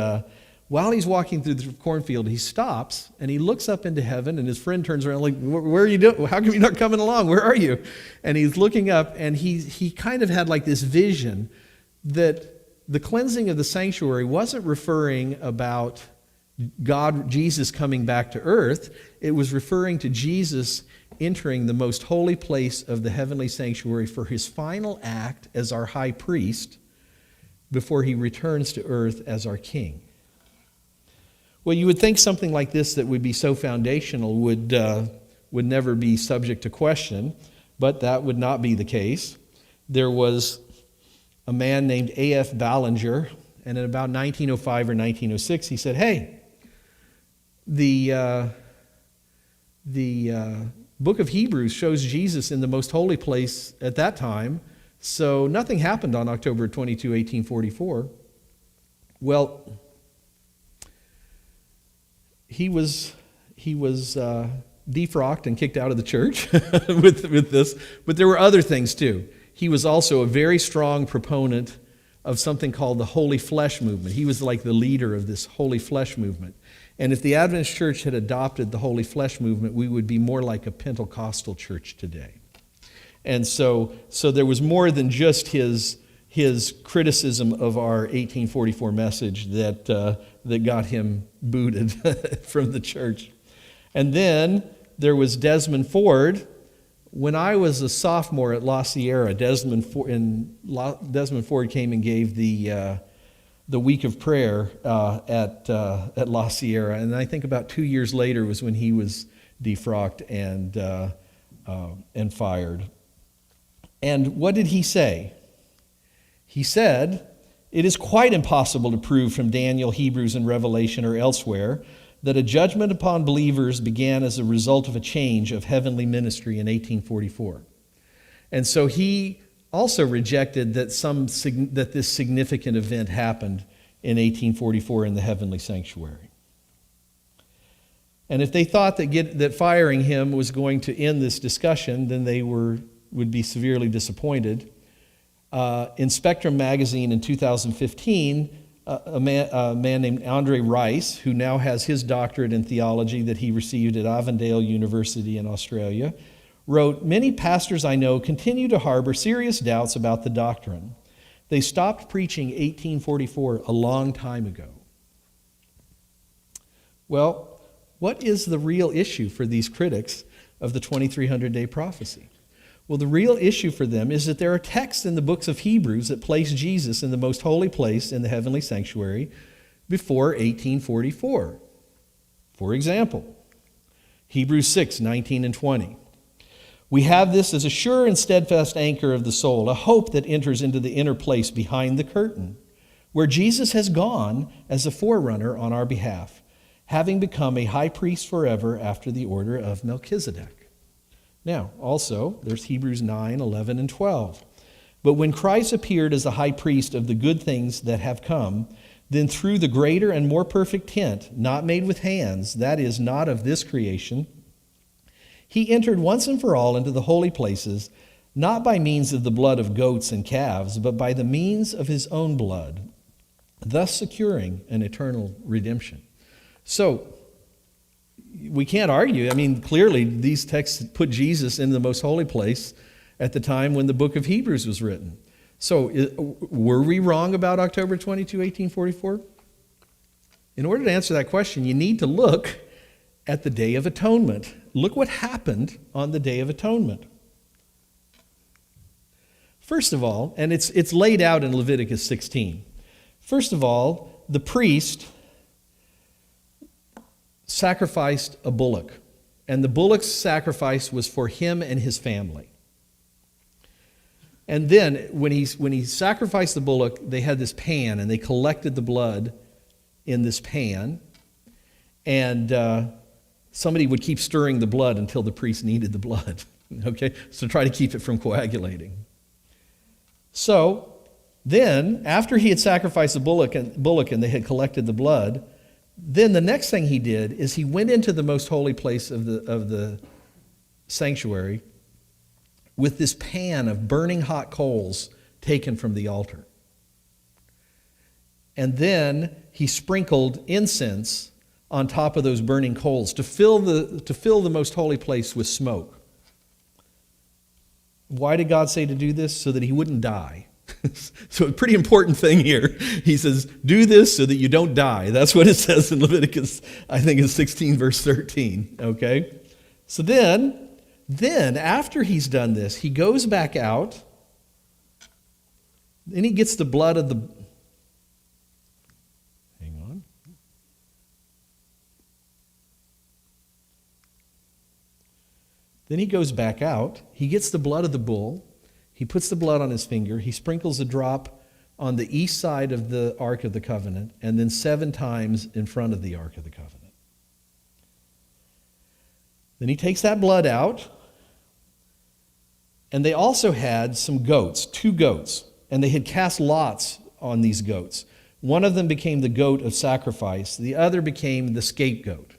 while he's walking through the cornfield, he stops, and he looks up into heaven, and his friend turns around like, where are you doing? How come you're not coming along? Where are you? And he's looking up, and he kind of had like this vision that the cleansing of the sanctuary wasn't referring about Jesus coming back to earth. It was referring to Jesus entering the most holy place of the heavenly sanctuary for his final act as our high priest before he returns to earth as our king. Well, you would think something like this that would be so foundational would never be subject to question, but that would not be the case. There was a man named A.F. Ballinger, and in about 1905 or 1906, he said, hey, the book of Hebrews shows Jesus in the most holy place at that time, so nothing happened on October 22, 1844. Well, he was defrocked and kicked out of the church with this, but there were other things too. He was also a very strong proponent of something called the Holy Flesh movement. He was like the leader of this Holy Flesh movement. And if the Adventist church had adopted the Holy Flesh movement, we would be more like a Pentecostal church today. And so there was more than just his criticism of our 1844 message that got him booted from the church. And then there was Desmond Ford. When I was a sophomore at La Sierra, Desmond Ford came and gave the week of prayer at La Sierra, and I think about 2 years later was when he was defrocked and fired. And what did he say? He said, "It is quite impossible to prove from Daniel, Hebrews, and Revelation or elsewhere that a judgment upon believers began as a result of a change of heavenly ministry in 1844. And so he also rejected that this significant event happened in 1844 in the heavenly sanctuary. And if they thought that firing him was going to end this discussion, then they would be severely disappointed. In Spectrum magazine in 2015, a man named Andre Rice, who now has his doctorate in theology that he received at Avondale University in Australia, wrote, "Many pastors I know continue to harbor serious doubts about the doctrine. They stopped preaching 1844 a long time ago." Well, what is the real issue for these critics of the 2300-day prophecy? Well, the real issue for them is that there are texts in the books of Hebrews that place Jesus in the most holy place in the heavenly sanctuary before 1844. For example, Hebrews 6, 19 and 20. "We have this as a sure and steadfast anchor of the soul, a hope that enters into the inner place behind the curtain, where Jesus has gone as a forerunner on our behalf, having become a high priest forever after the order of Melchizedek." Now, also, there's Hebrews 9, 11, and 12. "But when Christ appeared as the high priest of the good things that have come, then through the greater and more perfect tent, not made with hands, that is, not of this creation, He entered once and for all into the holy places, not by means of the blood of goats and calves, but by the means of his own blood, thus securing an eternal redemption. So, we can't argue. I mean, clearly, these texts put Jesus in the most holy place at the time when the book of Hebrews was written. So, were we wrong about October 22, 1844? In order to answer that question, you need to look at the Day of Atonement. Look what happened on the Day of Atonement. First of all, and it's laid out in Leviticus 16. First of all, the priest sacrificed a bullock, and the bullock's sacrifice was for him and his family. And then, when he sacrificed the bullock, they had this pan, and they collected the blood in this pan, and somebody would keep stirring the blood until the priest needed the blood, okay? So try to keep it from coagulating. So, then, after he had sacrificed the bullock and they had collected the blood, then the next thing he did is he went into the most holy place of the sanctuary with this pan of burning hot coals taken from the altar. And then he sprinkled incense on top of those burning coals to fill the most holy place with smoke. Why did God say to do this? So that he wouldn't die. So a pretty important thing here. He says, do this so that you don't die. That's what it says in Leviticus, I think in 16 verse 13. Okay? So then after he's done this, he goes back out, and he gets the blood of the... Hang on. Then he goes back out, he gets the blood of the bull, he puts the blood on his finger, he sprinkles a drop on the east side of the Ark of the Covenant, and then 7 times in front of the Ark of the Covenant. Then he takes that blood out, and they also had some goats, 2 goats, and they had cast lots on these goats. One of them became the goat of sacrifice, the other became the scapegoat.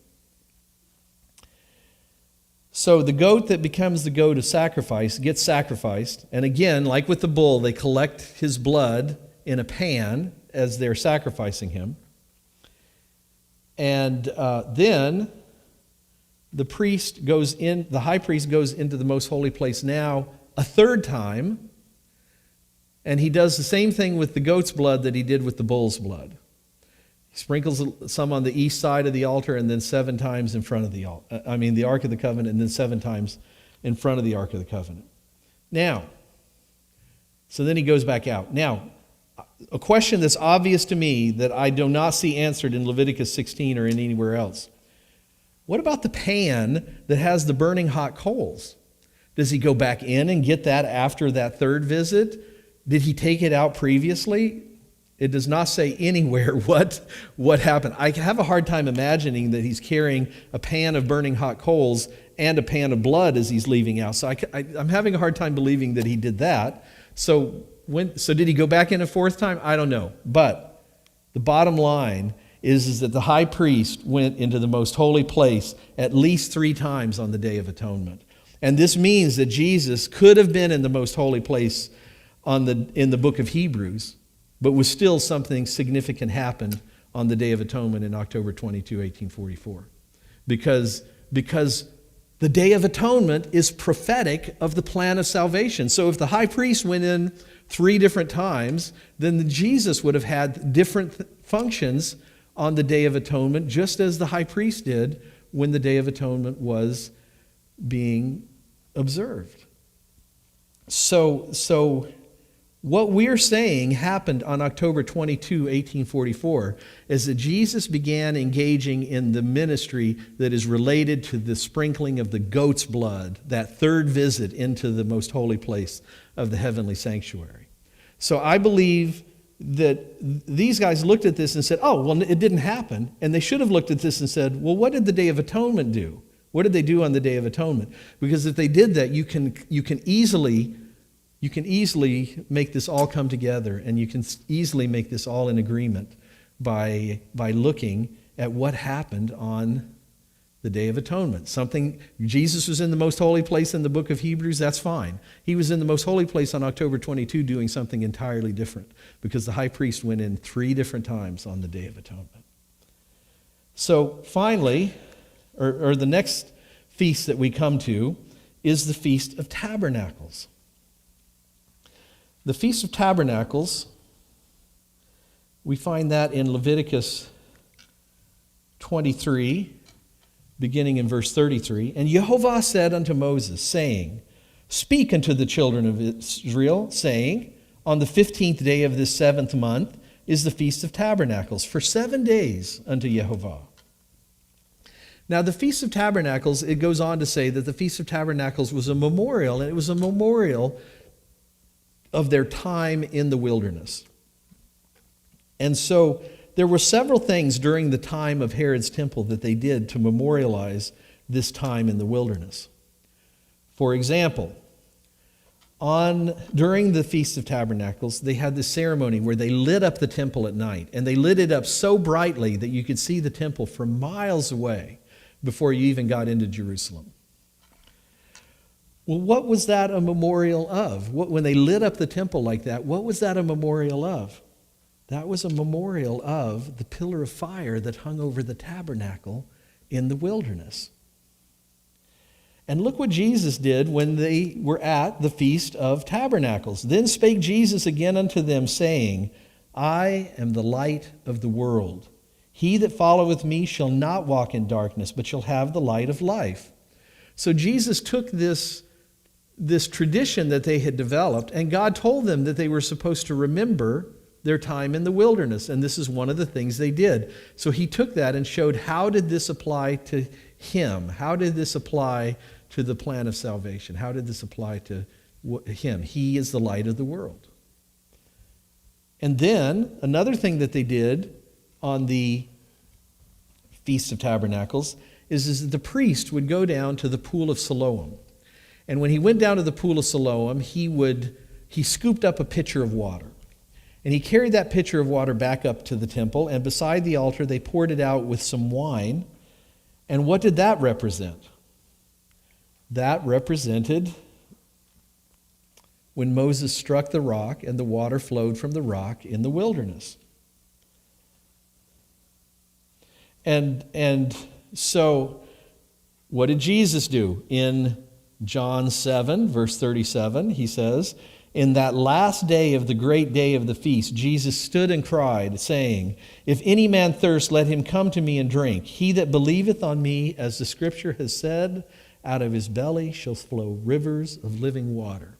So the goat that becomes the goat of sacrifice gets sacrificed. And again, like with the bull, they collect his blood in a pan as they're sacrificing him. And then the high priest goes into the most holy place now a 3rd time. And he does the same thing with the goat's blood that he did with the bull's blood. He sprinkles some on the east side of the altar and then 7 times in front of the Ark of the Covenant, and then 7 times in front of the Ark of the Covenant. Now, so then he goes back out. Now, a question that's obvious to me that I do not see answered in Leviticus 16 or in anywhere else. What about the pan that has the burning hot coals? Does he go back in and get that after that 3rd visit? Did he take it out previously? It does not say anywhere what happened. I have a hard time imagining that he's carrying a pan of burning hot coals and a pan of blood as he's leaving out. So I'm having a hard time believing that he did that. So did he go back in a 4th time? I don't know. But the bottom line is that the high priest went into the most holy place at least 3 times on the Day of Atonement. And this means that Jesus could have been in the most holy place in the book of Hebrews, but was still something significant happened on the Day of Atonement in October 22, 1844. Because the Day of Atonement is prophetic of the plan of salvation. So if the high priest went in 3 different times, then Jesus would have had different functions on the Day of Atonement, just as the high priest did when the Day of Atonement was being observed. So what we're saying happened on October 22, 1844, is that Jesus began engaging in the ministry that is related to the sprinkling of the goat's blood, that 3rd visit into the most holy place of the heavenly sanctuary. So I believe that these guys looked at this and said, oh, well, it didn't happen. And they should have looked at this and said, well, what did the Day of Atonement do? What did they do on the Day of Atonement? Because if they did that, you can easily make this all come together, and you can easily make this all in agreement by looking at what happened on the Day of Atonement. Something, Jesus was in the most holy place in the book of Hebrews, that's fine. He was in the most holy place on October 22 doing something entirely different because the high priest went in 3 different times on the Day of Atonement. So finally, or the next feast that we come to is the Feast of Tabernacles. The Feast of Tabernacles, we find that in Leviticus 23, beginning in verse 33. And Jehovah said unto Moses, saying, Speak unto the children of Israel, saying, On the 15th day of this 7th month is the Feast of Tabernacles, for 7 days unto Jehovah. Now, the Feast of Tabernacles, it goes on to say that the Feast of Tabernacles was a memorial, and it was a memorial of their time in the wilderness. And so there were several things during the time of Herod's temple that they did to memorialize this time in the wilderness. For example, during the Feast of Tabernacles, they had this ceremony where they lit up the temple at night, and they lit it up so brightly that you could see the temple from miles away before you even got into Jerusalem. Well, what was that a memorial of? When they lit up the temple like that, what was that a memorial of? That was a memorial of the pillar of fire that hung over the tabernacle in the wilderness. And look what Jesus did when they were at the Feast of Tabernacles. Then spake Jesus again unto them, saying, I am the light of the world. He that followeth me shall not walk in darkness, but shall have the light of life. So Jesus took this tradition that they had developed, and God told them that they were supposed to remember their time in the wilderness, and this is one of the things they did. So he took that and showed how did this apply to him? How did this apply to the plan of salvation? How did this apply to him? He is the light of the world. And then another thing that they did on the Feast of Tabernacles is that the priest would go down to the pool of Siloam. And when he went down to the pool of Siloam, he scooped up a pitcher of water. And he carried that pitcher of water back up to the temple, and beside the altar they poured it out with some wine. And what did that represent? That represented when Moses struck the rock and the water flowed from the rock in the wilderness. And so what did Jesus do? In John 7, verse 37, he says, In that last day of the great day of the feast, Jesus stood and cried, saying, If any man thirst, let him come to me and drink. He that believeth on me, as the Scripture has said, out of his belly shall flow rivers of living water.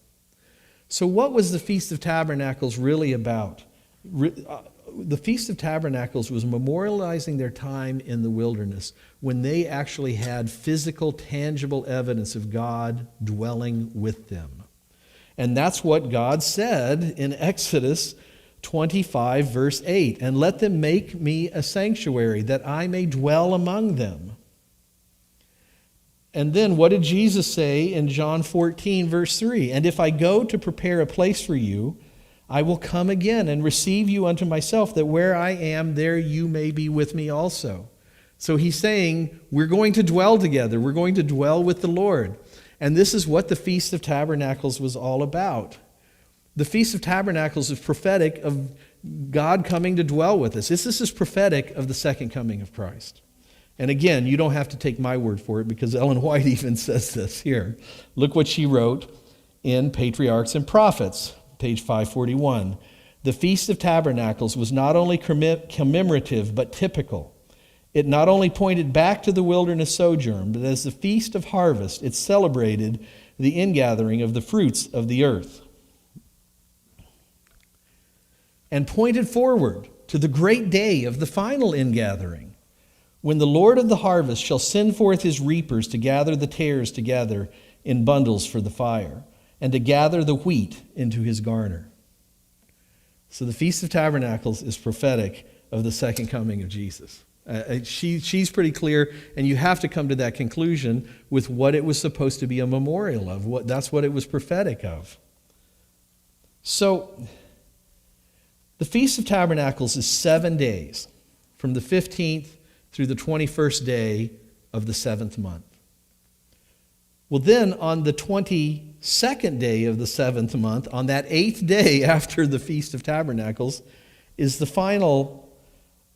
So what was the Feast of Tabernacles really about? The Feast of Tabernacles was memorializing their time in the wilderness when they actually had physical, tangible evidence of God dwelling with them. And that's what God said in Exodus 25, verse 8. And let them make me a sanctuary, that I may dwell among them. And then what did Jesus say in John 14, verse 3? And if I go to prepare a place for you, I will come again and receive you unto myself, that where I am, there you may be with me also. So he's saying, we're going to dwell together. We're going to dwell with the Lord. And this is what the Feast of Tabernacles was all about. The Feast of Tabernacles is prophetic of God coming to dwell with us. This is prophetic of the second coming of Christ. And again, you don't have to take my word for it, because Ellen White even says this here. Look what she wrote in Patriarchs and Prophets, page 541. The Feast of Tabernacles was not only commemorative, but typical. It not only pointed back to the wilderness sojourn, but as the Feast of Harvest, it celebrated the ingathering of the fruits of the earth. And pointed forward to the great day of the final ingathering, when the Lord of the harvest shall send forth his reapers to gather the tares together in bundles for the fire, and to gather the wheat into his garner. So the Feast of Tabernacles is prophetic of the second coming of Jesus. She's pretty clear, and you have to come to that conclusion with what it was supposed to be a memorial of. That's what it was prophetic of. So the Feast of Tabernacles is 7 days, from the 15th through the 21st day of the 7th month. Well, then on the 22nd day of the 7th month, on that 8th day after the Feast of Tabernacles, is the final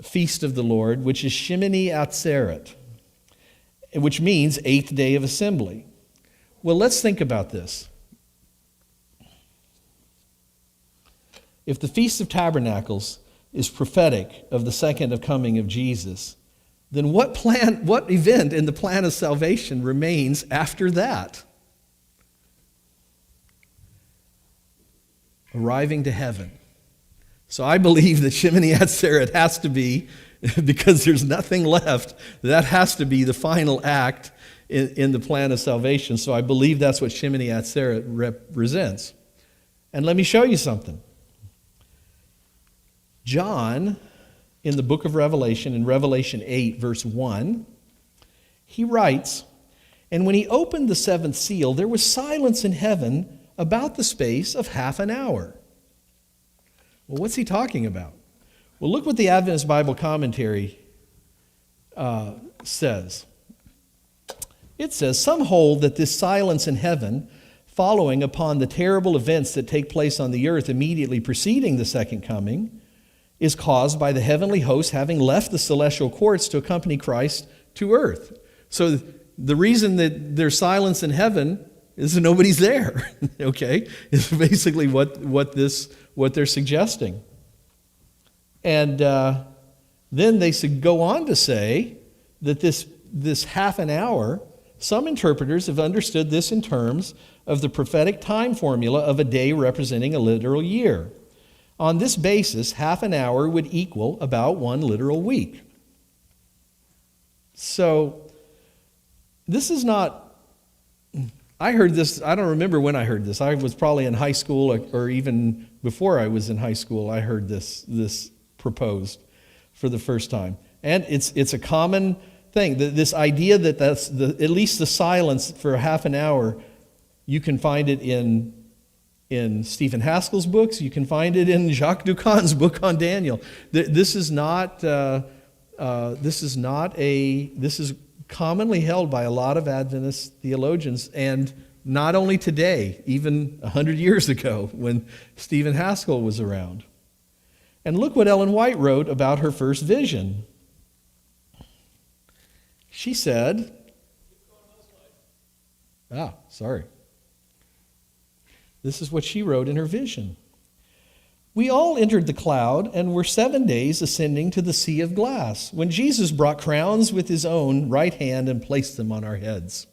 feast of the Lord, which is Shemini Atzeret, which means 8th day of assembly. Well, let's think about this. If the Feast of Tabernacles is prophetic of the second coming of Jesus, then what event in the plan of salvation remains after that? Arriving to heaven. So I believe that Shemini Atzeret has to be, because there's nothing left, that has to be the final act in the plan of salvation. So I believe that's what Shemini Atzeret represents. And let me show you something. John, in the book of Revelation, in Revelation 8, verse 1, he writes, "And when he opened the 7th seal, there was silence in heaven about the space of half an hour." Well, what's he talking about? Well, look what the Adventist Bible Commentary says. It says, "Some hold that this silence in heaven, following upon the terrible events that take place on the earth immediately preceding the second coming, is caused by the heavenly hosts having left the celestial courts to accompany Christ to earth." So the reason that there's silence in heaven is that nobody's there. Okay, is basically what they're suggesting. And then they go on to say that this half an hour, some interpreters have understood this in terms of the prophetic time formula of a day representing a literal year. On this basis, half an hour would equal about 1 literal week. So this is not, I heard this, I don't remember when I heard this. I was probably in high school or even before I was in high school, I heard this proposed for the first time. And it's a common thing. This idea that that's at least the silence for a half an hour, you can find it in Stephen Haskell's books. You can find it in Jacques Ducan's book on Daniel. This is commonly held by a lot of Adventist theologians, and not only today, even 100 years ago when Stephen Haskell was around. And look what Ellen White wrote about her first vision. She said, This is what she wrote in her vision. "We all entered the cloud and were 7 days ascending to the sea of glass, when Jesus brought crowns with his own right hand and placed them on our heads."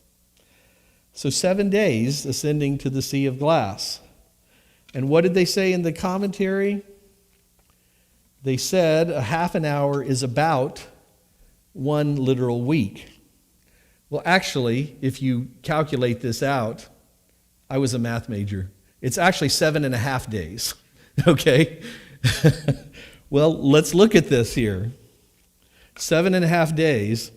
So 7 days ascending to the sea of glass. And what did they say in the commentary? They said a half an hour is about 1 literal week. Well, actually, if you calculate this out, I was a math major. It's actually 7.5 days, okay? Well, let's look at this here. 7.5 days.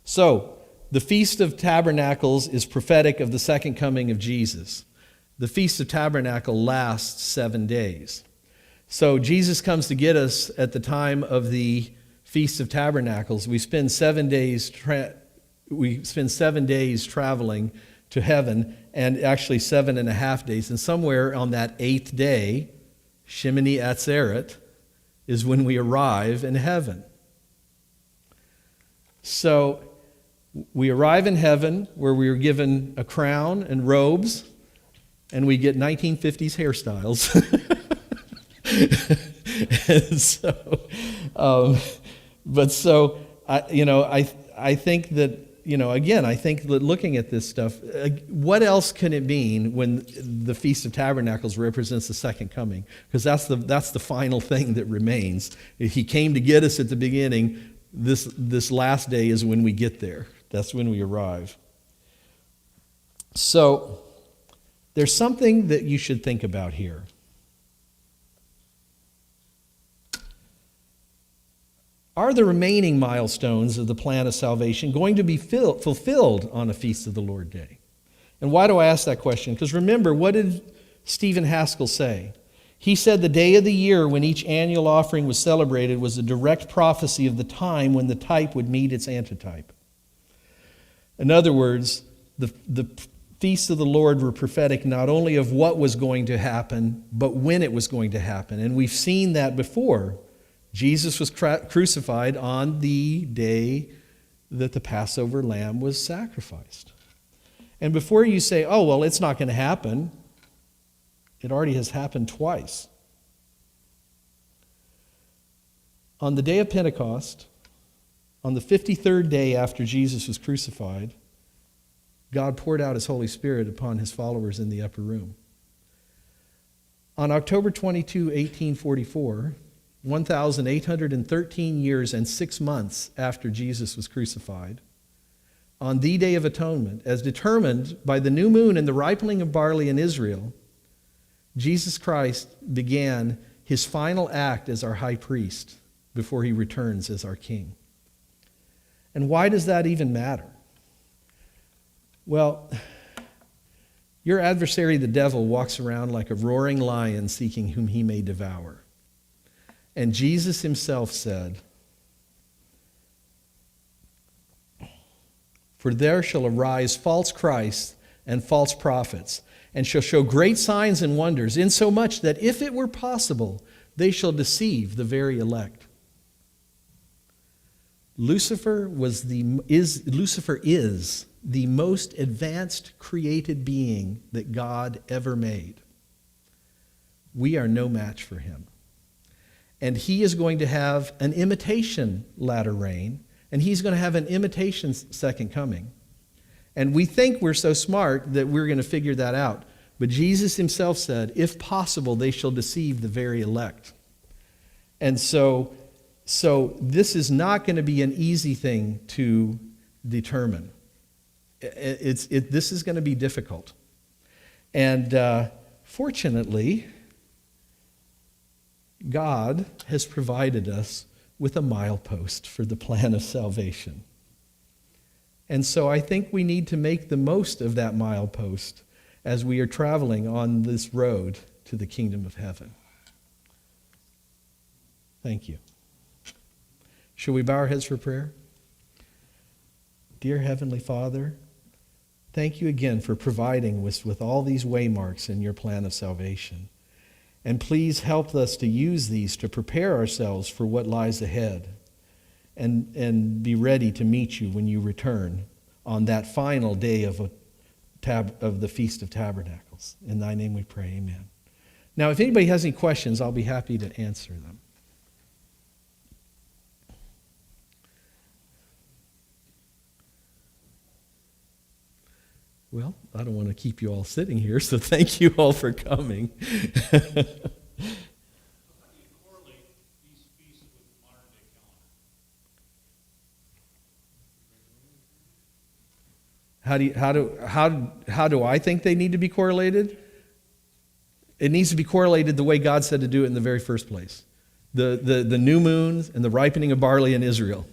So, the Feast of Tabernacles is prophetic of the second coming of Jesus. The Feast of Tabernacle lasts 7 days. So, Jesus comes to get us at the time of the Feast of Tabernacles. We spend 7 days traveling to heaven, and actually 7.5 days. And somewhere on that 8th day, Shemini Atzeret, is when we arrive in heaven. So we arrive in heaven where we are given a crown and robes, and we get 1950s hairstyles. And so, I think that, I think that looking at this stuff, what else can it mean when the Feast of Tabernacles represents the second coming? Because that's the final thing that remains. He came to get us at the beginning. This last day is when we get there. That's when we arrive. So there's something that you should think about here. Are the remaining milestones of the plan of salvation going to be fulfilled on a Feast of the Lord day? And why do I ask that question? Because remember, what did Stephen Haskell say? He said the day of the year when each annual offering was celebrated was a direct prophecy of the time when the type would meet its antitype. In other words, the feasts of the Lord were prophetic not only of what was going to happen, but when it was going to happen. And we've seen that before. Jesus was crucified on the day that the Passover lamb was sacrificed. And before you say, oh, well, it's not going to happen, it already has happened twice. On the day of Pentecost, on the 53rd day after Jesus was crucified, God poured out his Holy Spirit upon his followers in the upper room. On October 22, 1844, 1,813 years and 6 months after Jesus was crucified, on the Day of Atonement, as determined by the new moon and the ripening of barley in Israel, Jesus Christ began his final act as our high priest before he returns as our king. And why does that even matter? Well, your adversary, the devil, walks around like a roaring lion seeking whom he may devour. And Jesus himself said, "For there shall arise false Christs and false prophets, and shall show great signs and wonders, insomuch that if it were possible, they shall deceive the very elect." Lucifer is the most advanced created being that God ever made. We are no match for him. And he is going to have an imitation latter rain, and he's going to have an imitation second coming. And we think we're so smart that we're going to figure that out. But Jesus himself said, if possible, they shall deceive the very elect. And so this is not going to be an easy thing to determine. This is going to be difficult. And fortunately, God has provided us with a milepost for the plan of salvation. And so I think we need to make the most of that milepost as we are traveling on this road to the kingdom of heaven. Thank you. Shall we bow our heads for prayer? Dear Heavenly Father, thank you again for providing us with all these waymarks in your plan of salvation. And please help us to use these to prepare ourselves for what lies ahead and be ready to meet you when you return on that final day of the Feast of Tabernacles. In thy name we pray, amen. Now, if anybody has any questions, I'll be happy to answer them. Well, I don't want to keep you all sitting here, so thank you all for coming. How do you correlate these feasts with the modern day calendar? How do I think they need to be correlated? It needs to be correlated the way God said to do it in the very first place. The new moons and the ripening of barley in Israel.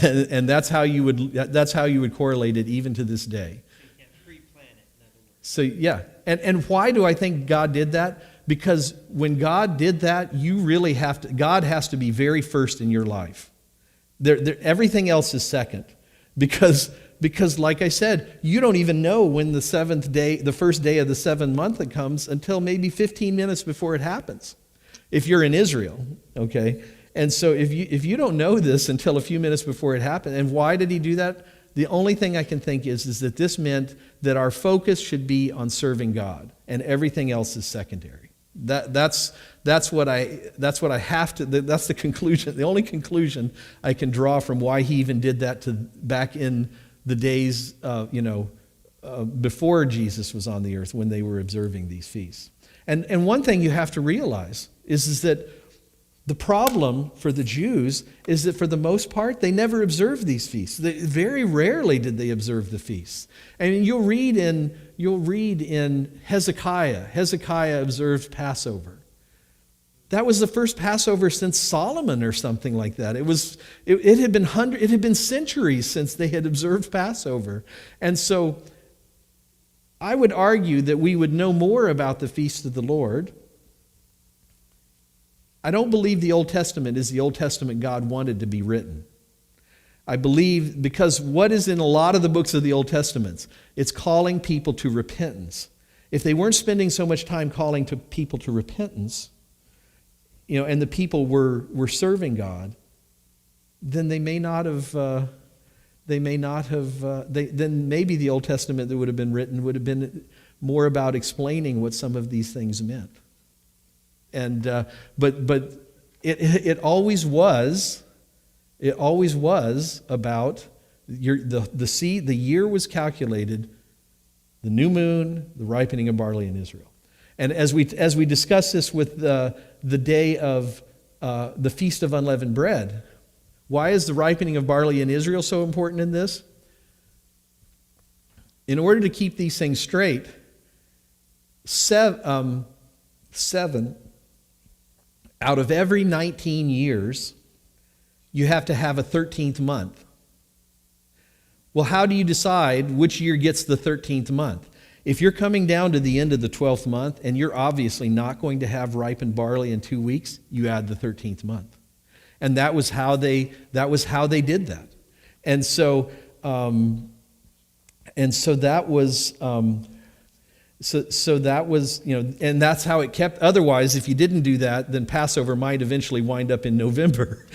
and that's how you would correlate it even to this day. You can't pre-plan it, in other words. So yeah, and why do I think God did that? Because when God did that, you really have to. God has to be very first in your life. Everything else is second, because like I said, you don't even know when the seventh day, the first day of the 7th month, it comes until maybe 15 minutes before it happens. If you're in Israel, okay. And so if you don't know this until a few minutes before it happened, and why did he do that? The only thing I can think is that this meant that our focus should be on serving God, and everything else is secondary. That's what I have to. That's the conclusion. The only conclusion I can draw from why he even did that back in the days, before Jesus was on the earth, when they were observing these feasts. And one thing you have to realize is that the problem for the Jews is that for the most part, they never observed these feasts. Very rarely did they observe the feasts. And you'll read in Hezekiah. Hezekiah observed Passover. That was the first Passover since Solomon or something like that. It had been centuries since they had observed Passover. And so I would argue that we would know more about the feast of the Lord I don't believe the Old Testament is the Old Testament God wanted to be written. I believe, because what is in a lot of the books of the Old Testament, it's calling people to repentance. If they weren't spending so much time calling to people to repentance, and the people were serving God, then they may not have. Then maybe the Old Testament that would have been written would have been more about explaining what some of these things meant. And but it always was. It always was about the year was calculated, the new moon, the ripening of barley in Israel. And as we discuss this with the day of the Feast of Unleavened Bread, why is the ripening of barley in Israel so important in this? In order to keep these things straight, seven out of every 19 years, you have to have a 13th month. Well, how do you decide which year gets the 13th month? If you're coming down to the end of the 12th month and you're obviously not going to have ripened barley in 2 weeks, you add the 13th month. And that was how they did that. And so that was So that was, and that's how it kept. Otherwise, if you didn't do that, then Passover might eventually wind up in November.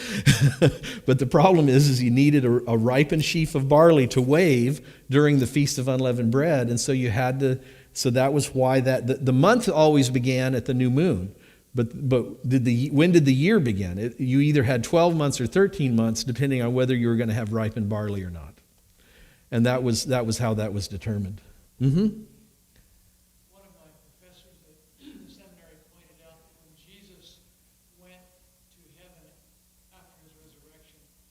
But the problem is you needed a ripened sheaf of barley to wave during the Feast of Unleavened Bread, and so you had to. So that was why the month always began at the new moon. But when did the year begin? You either had 12 months or 13 months, depending on whether you were going to have ripened barley or not. And that was how that was determined. Mm-hmm.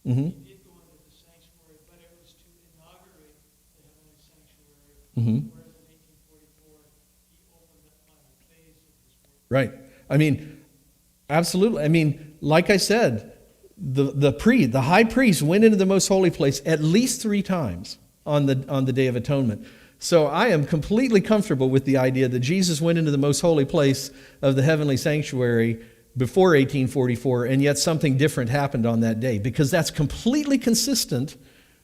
Mm-hmm. He did go into the sanctuary, but it was to inaugurate the heavenly sanctuary, Mm-hmm. whereas in 1844 he opened the final phase of this work. Right. I mean, absolutely. I mean, like I said, the high priest went into the most holy place at least 3 times on the Day of Atonement. So I am completely comfortable with the idea that Jesus went into the most holy place of the heavenly sanctuary before 1844, and yet something different happened on that day, because that's completely consistent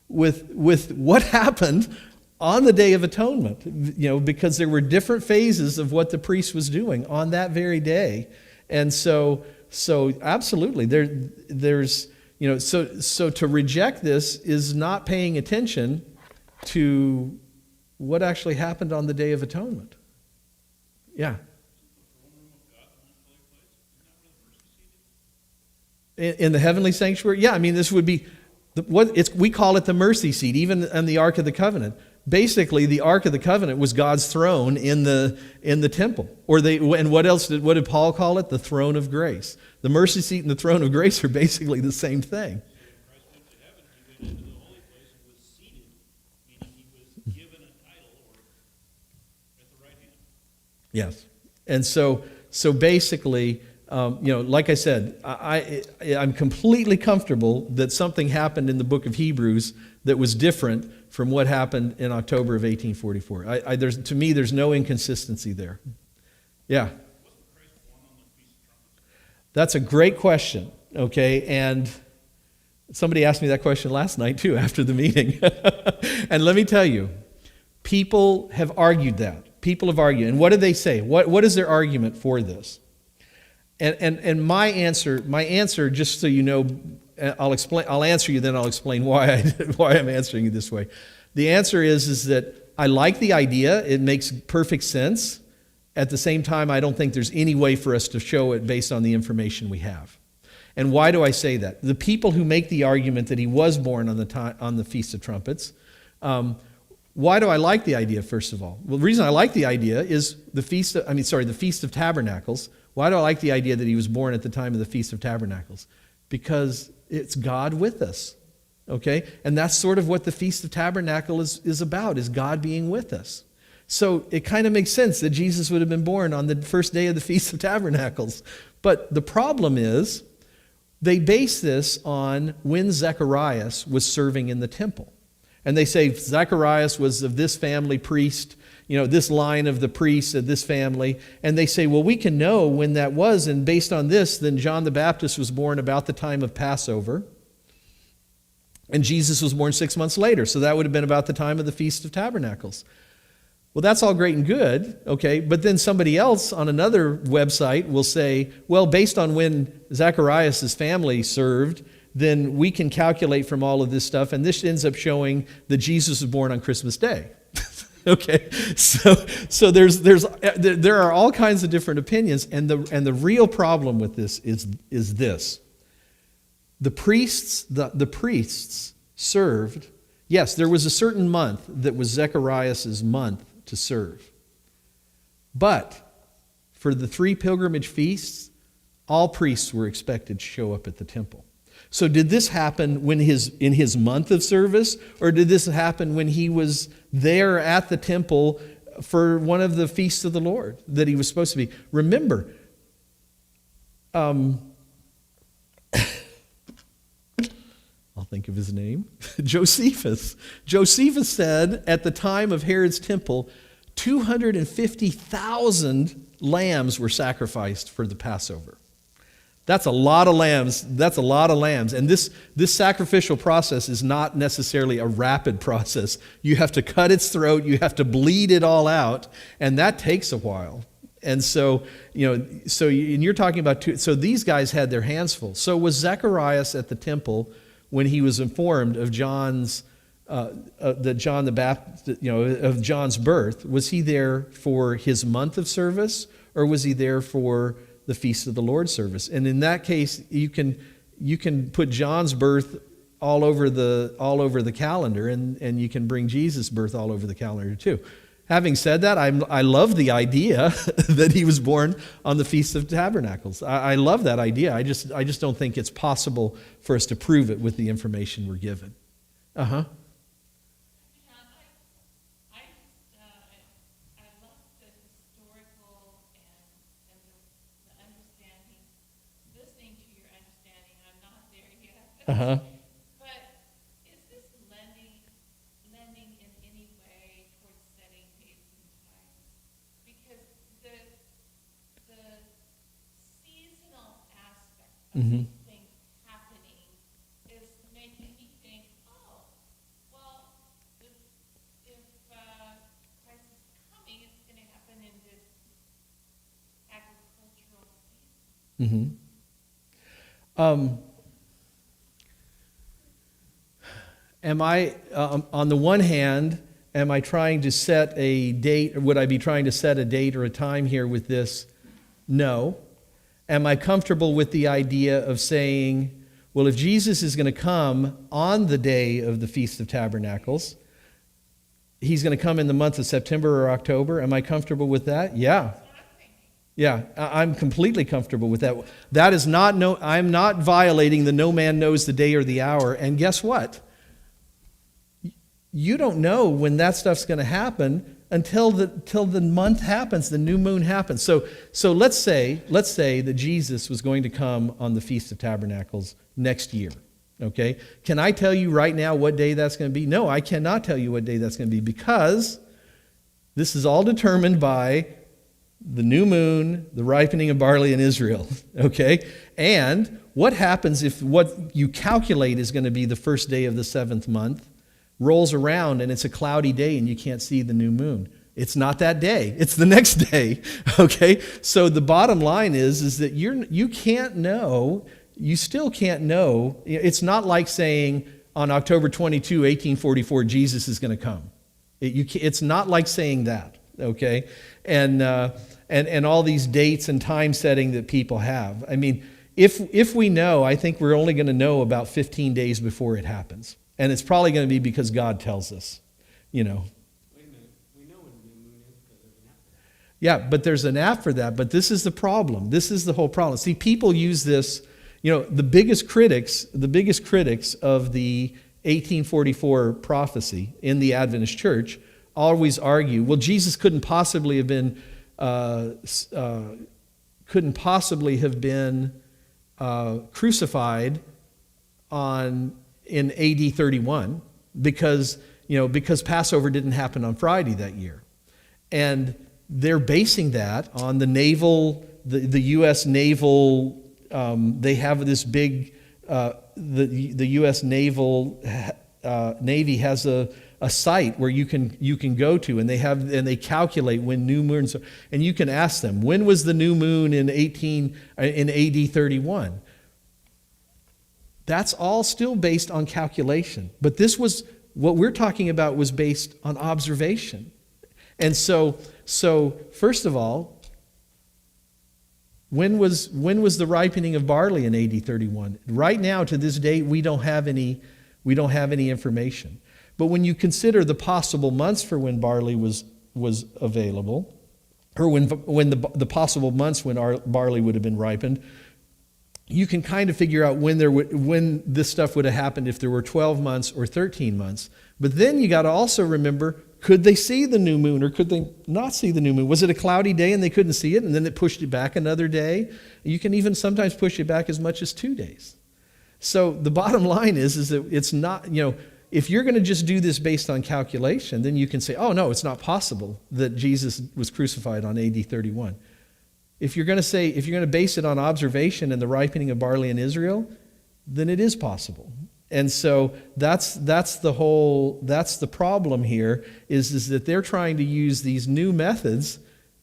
with what happened on the Day of Atonement, because there were different phases of what the priest was doing on that very day. And so absolutely, there's so to reject this is not paying attention to what actually happened on the Day of Atonement. Yeah. In the heavenly sanctuary? Yeah, I mean, this would be, we call it the mercy seat, even in the Ark of the Covenant. Basically, the Ark of the Covenant was God's throne in the temple. And what did Paul call it? The throne of grace. The mercy seat and the throne of grace are basically the same thing. Christ went to heaven, he went into the holy place and was seated, meaning he was given a title or at the right hand. Yes. And so basically, like I said, I'm completely comfortable that something happened in the book of Hebrews that was different from what happened in October of 1844. To me, there's no inconsistency there. Yeah. That's a great question, okay? And somebody asked me that question last night, too, after the meeting. And let me tell you, people have argued that. People have argued. And what do they say? What is their argument for this? And my answer, just so you know, I'll answer you, then I'll explain why I'm answering you this way. The answer is that I like the idea. It makes perfect sense. At the same time, I don't think there's any way for us to show it based on the information we have. And why do I say that? The people who make the argument that he was born on the Feast of Trumpets, why do I like the idea, first of all? Well, the reason I like the idea is the Feast of Tabernacles. Why do I like the idea that he was born at the time of the Feast of Tabernacles? Because it's God with us, okay? And that's sort of what the Feast of Tabernacles is about, is God being with us. So it kind of makes sense that Jesus would have been born on the first day of the Feast of Tabernacles. But the problem is, they base this on when Zacharias was serving in the temple. And they say Zacharias was of this family priest, this line of the priests of this family. And they say, well, we can know when that was. And based on this, then John the Baptist was born about the time of Passover. And Jesus was born 6 months later. So that would have been about the time of the Feast of Tabernacles. Well, that's all great and good, okay? But then somebody else on another website will say, well, based on when Zacharias' family served, then we can calculate from all of this stuff, and this ends up showing that Jesus was born on Christmas Day. Okay, so there are all kinds of different opinions, and the real problem with this is this: the priests served. Yes, there was a certain month that was Zechariah's month to serve, but for the 3 pilgrimage feasts, all priests were expected to show up at the temple. So did this happen in his month of service, or did this happen when he was there at the temple for one of the feasts of the Lord that he was supposed to be? Remember, I'll think of his name, Josephus. Josephus said at the time of Herod's temple, 250,000 lambs were sacrificed for the Passover. That's a lot of lambs. That's a lot of lambs. And this sacrificial process is not necessarily a rapid process. You have to cut its throat. You have to bleed it all out. And that takes a while. And so, and you're talking about so these guys had their hands full. So was Zacharias at the temple when he was informed of John's of John's birth? Was he there for his month of service, or was he there for the Feast of the Lord service? And in that case, you can put John's birth all over the calendar, and you can bring Jesus' birth all over the calendar too. Having said that, I love the idea that he was born on the Feast of Tabernacles. I love that idea. I just don't think it's possible for us to prove it with the information we're given. Uh-huh. Uh-huh. But is this lending in any way towards setting dates and times? Because the seasonal aspect of these things happening is making me think, oh, well, if Christ is coming, it's going to happen in this agricultural season. Am I, on the one hand, am I trying to set a date, or would I be trying to set a date or a time here with this? No. Am I comfortable with the idea of saying, well, if Jesus is going to come on the day of the Feast of Tabernacles, he's going to come in the month of September or October? Am I comfortable with that? Yeah. Yeah, I'm completely comfortable with that. That is not, I'm not violating the no man knows the day or the hour. And guess what? You don't know when that stuff's going to happen until the month happens, the new moon happens. So let's say that Jesus was going to come on the Feast of Tabernacles next year. Okay? Can I tell you right now what day that's going to be? No, I cannot tell you what day that's going to be, because this is all determined by the new moon, the ripening of barley in Israel. Okay? And what happens if what you calculate is going to be the first day of the 7th month rolls around and it's a cloudy day and you can't see the new moon? It's not that day. It's the next day. Okay? So the bottom line is that you can't know. You still can't know. It's not like saying on October 22, 1844, Jesus is going to come. It's not like saying that. Okay? And all these dates and time setting that people have. I mean, if we know, I think we're only going to know about 15 days before it happens. And it's probably going to be because God tells us, Wait a minute. We know when the new moon is because there's an app for that. Yeah, but there's an app for that. But this is the problem. This is the whole problem. See, people use this, the biggest critics of the 1844 prophecy in the Adventist church always argue, well, Jesus couldn't possibly have been crucified in AD 31 because Passover didn't happen on Friday that year. And they're basing that on the naval, the U.S. naval. They have this big. The U.S. naval Navy has a site where you can go to, and they calculate when new moons. And you can ask them, when was the new moon in AD 31? That's all still based on calculation. But this was what we're talking about was based on observation. And so first of all, when was the ripening of barley in AD 31? Right now, to this day, we don't have any information. But when you consider the possible months for when barley was available, or when the possible months when our barley would have been ripened, you can kind of figure out when this stuff would have happened if there were 12 months or 13 months. But then you got to also remember, could they see the new moon or could they not see the new moon? Was it a cloudy day and they couldn't see it and then it pushed it back another day? You can even sometimes push it back as much as 2 days. So the bottom line is that it's not, if you're going to just do this based on calculation, then you can say, oh no, it's not possible that Jesus was crucified on AD 31. If you're going to base it on observation and the ripening of barley in Israel, then it is possible. And so that's the problem here is that they're trying to use these new methods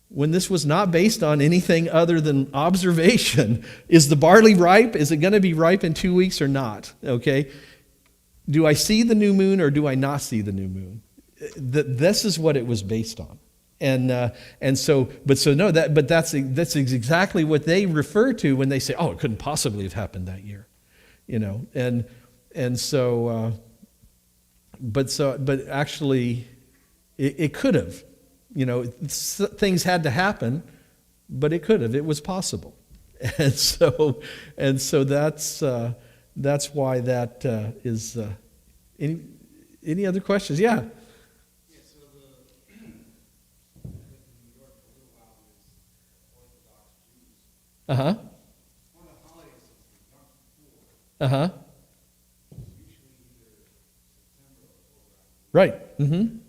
when this was not based on anything other than observation. Is the barley ripe? Is it going to be ripe in 2 weeks or not? Okay. Do I see the new moon or do I not see the new moon? This is what it was based on. That's exactly what they refer to when they say, oh, it couldn't possibly have happened that year, but actually it could have, things had to happen, but it could have, it was possible. And so that's why that is, any other questions? Yeah. Yeah, so the I lived in New York for a little while with Orthodox Jews. Uh-huh. One of the holidays is the Yom Kippur, Uh-huh. which is usually either September or October. Right. Mm-hmm. And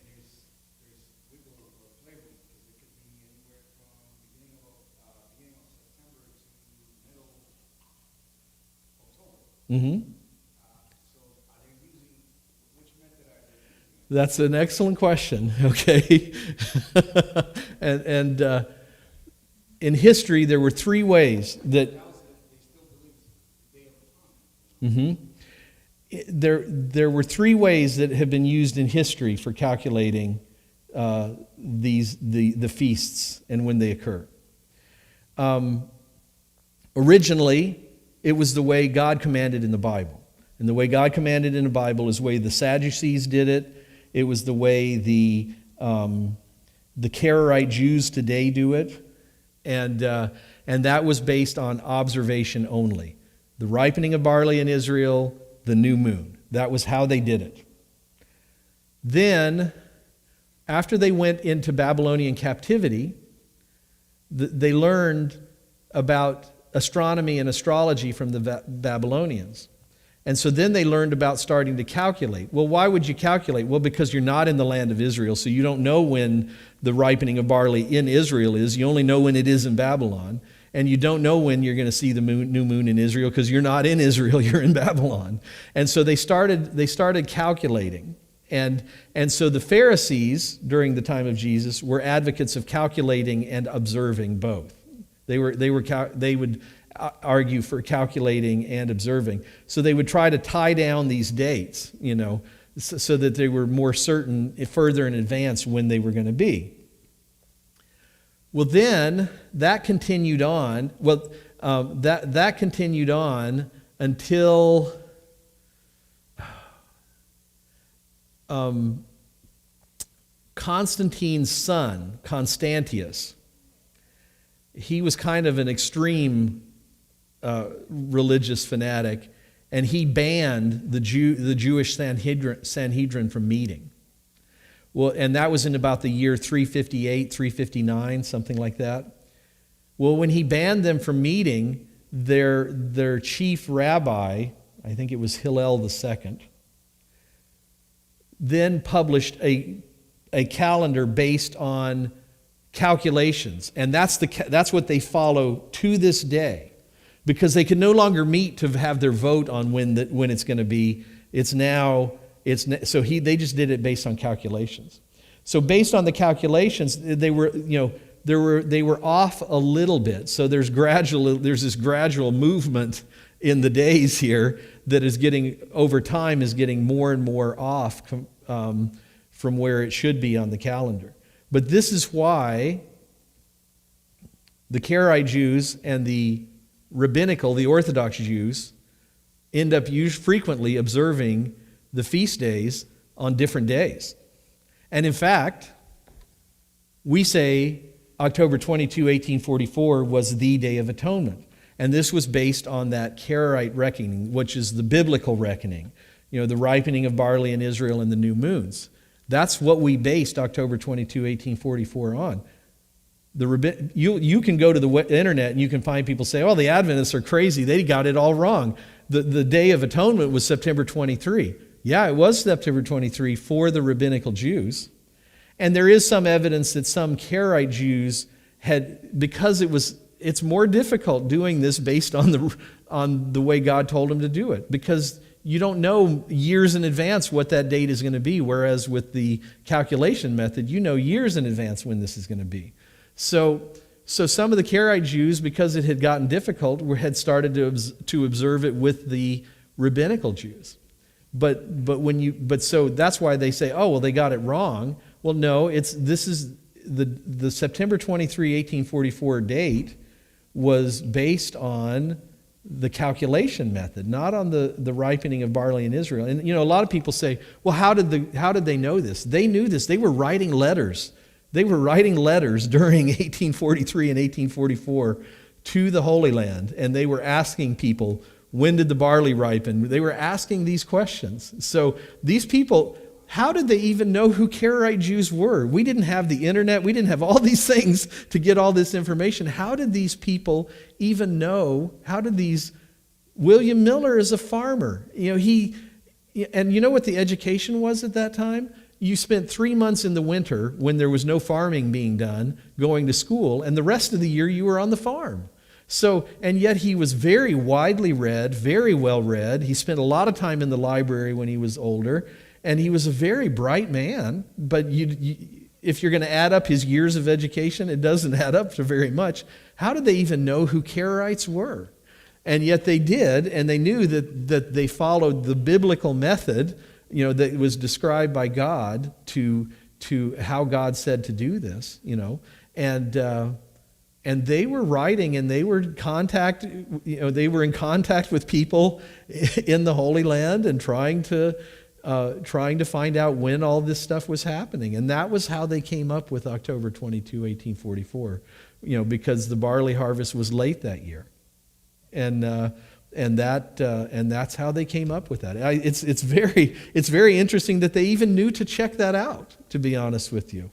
there's wiggle or playroom because it could be anywhere from beginning of September to middle October. Mm-hmm. So are they using, which method are they using? That's an excellent question. Okay. and in history, there were 3 ways that. They still believe it's the day of atonement. There were 3 ways that have been used in history for calculating the feasts and when they occur. Originally, it was the way God commanded in the Bible. And the way God commanded in the Bible is the way the Sadducees did it. It was the way the Karaite Jews today do it. And that was based on observation only. The ripening of barley in Israel, the new moon. That was how they did it. Then, after they went into Babylonian captivity, they learned about astronomy and astrology from the Babylonians. And so then they learned about starting to calculate. Well, why would you calculate? Well, because you're not in the land of Israel, so you don't know when the ripening of barley in Israel is. You only know when it is in Babylon. And you don't know when you're going to see the new moon in Israel because you're not in Israel, you're in Babylon. And so they started calculating. And so the Pharisees, during the time of Jesus, were advocates of calculating and observing both. They would argue for calculating and observing. So they would try to tie down these dates, so that they were more certain further in advance when they were going to be. Well, then that continued on. That continued on until Constantine's son, Constantius. He was kind of an extreme religious fanatic, and he banned the Jewish Sanhedrin from meeting. Well, and that was in about the year 358, 359, something like that. Well, when he banned them from meeting, their chief rabbi, I think it was Hillel II, then published a a calendar based on calculations, and that's what they follow to this day, because they can no longer meet to have their vote on when it's going to be. They just did it based on calculations. So based on the calculations, they were off a little bit. So there's this gradual movement in the days here that is over time is getting more and more off from where it should be on the calendar. But this is why the Karaite Jews and the the Orthodox Jews, end up frequently observing the feast days on different days. And in fact, we say October 22, 1844 was the Day of Atonement. And this was based on that Karaite reckoning, which is the biblical reckoning, the ripening of barley in Israel and the new moons. That's what we based October 22, 1844 on. You can go to the internet and you can find people say, the Adventists are crazy. They got it all wrong. The Day of Atonement was September 23. Yeah, it was September 23 for the rabbinical Jews. And there is some evidence that some Karaite Jews because it's more difficult doing this based on the way God told them to do it, because you don't know years in advance what that date is going to be, whereas with the calculation method, you know years in advance when this is going to be. So some of the Karaite Jews, because it had gotten difficult, had started to observe it with the rabbinical Jews. So that's why they say, they got it wrong. Well, no, this is the September 23, 1844 date was based on the calculation method, not on the ripening of barley in Israel. And a lot of people say, well, how did they know this? They knew this. They were writing letters. They were writing letters during 1843 and 1844 to the Holy Land, and they were asking people, when did the barley ripen? They were asking these questions. So these people, how did they even know who Karaite Jews were? We didn't have the internet. We didn't have all these things to get all this information. How did these people even know? William Miller is a farmer. And you know what the education was at that time? You spent 3 months in the winter when there was no farming being done, going to school, and the rest of the year you were on the farm. So, and yet he was very widely read, very well read. He spent a lot of time in the library when he was older, and he was a very bright man. But if you're going to add up his years of education, it doesn't add up to very much. How did they even know who Karaites were? And yet they did, and they knew that they followed the biblical method, that was described by God to how God said to do this, and they were writing, and they were in contact with people in the Holy Land and trying to find out when all this stuff was happening. And that was how they came up with October 22, 1844, because the barley harvest was late that year. And that's how they came up with that. It's very interesting that they even knew to check that out, to be honest with you.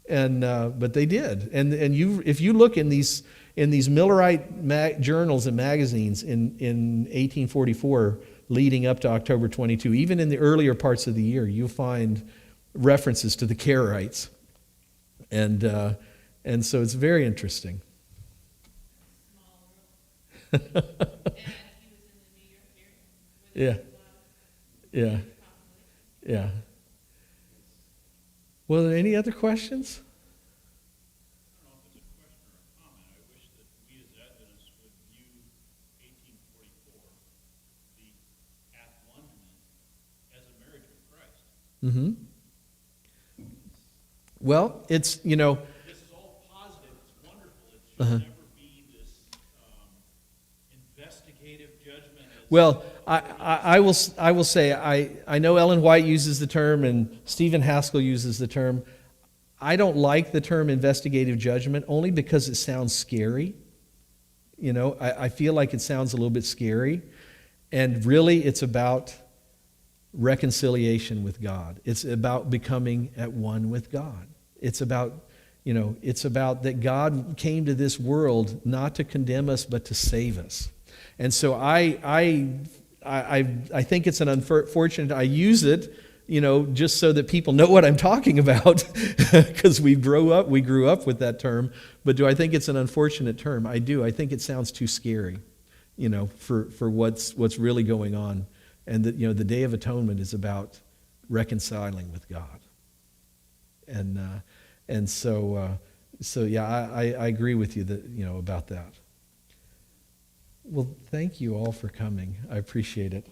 But they did. And if you look in these Millerite journals and magazines in 1844, leading up to October 22, even in the earlier parts of the year, you'll find references to the Karaites, and so it's very interesting. And he was in the New York area. Yeah. Well, are there any other questions? I don't know if it's a question or a comment. I wish that we as Adventists would view 1844, the at-one-ment, as a marriage with Christ. Mm-hmm. Well, it's, This is all positive. It's wonderful. It should never be this investigative judgment. Well, I will say, I know Ellen White uses the term and Stephen Haskell uses the term. I don't like the term investigative judgment only because it sounds scary. I feel like it sounds a little bit scary. And really, it's about reconciliation with God. It's about becoming at one with God. It's about that God came to this world not to condemn us, but to save us. And so I think it's an unfortunate. I use it, just so that people know what I'm talking about, because we grew up with that term. But do I think it's an unfortunate term? I do. I think it sounds too scary, for what's really going on. And that, the Day of Atonement is about reconciling with God. And so yeah, I agree with you that, about that. Well, thank you all for coming. I appreciate it.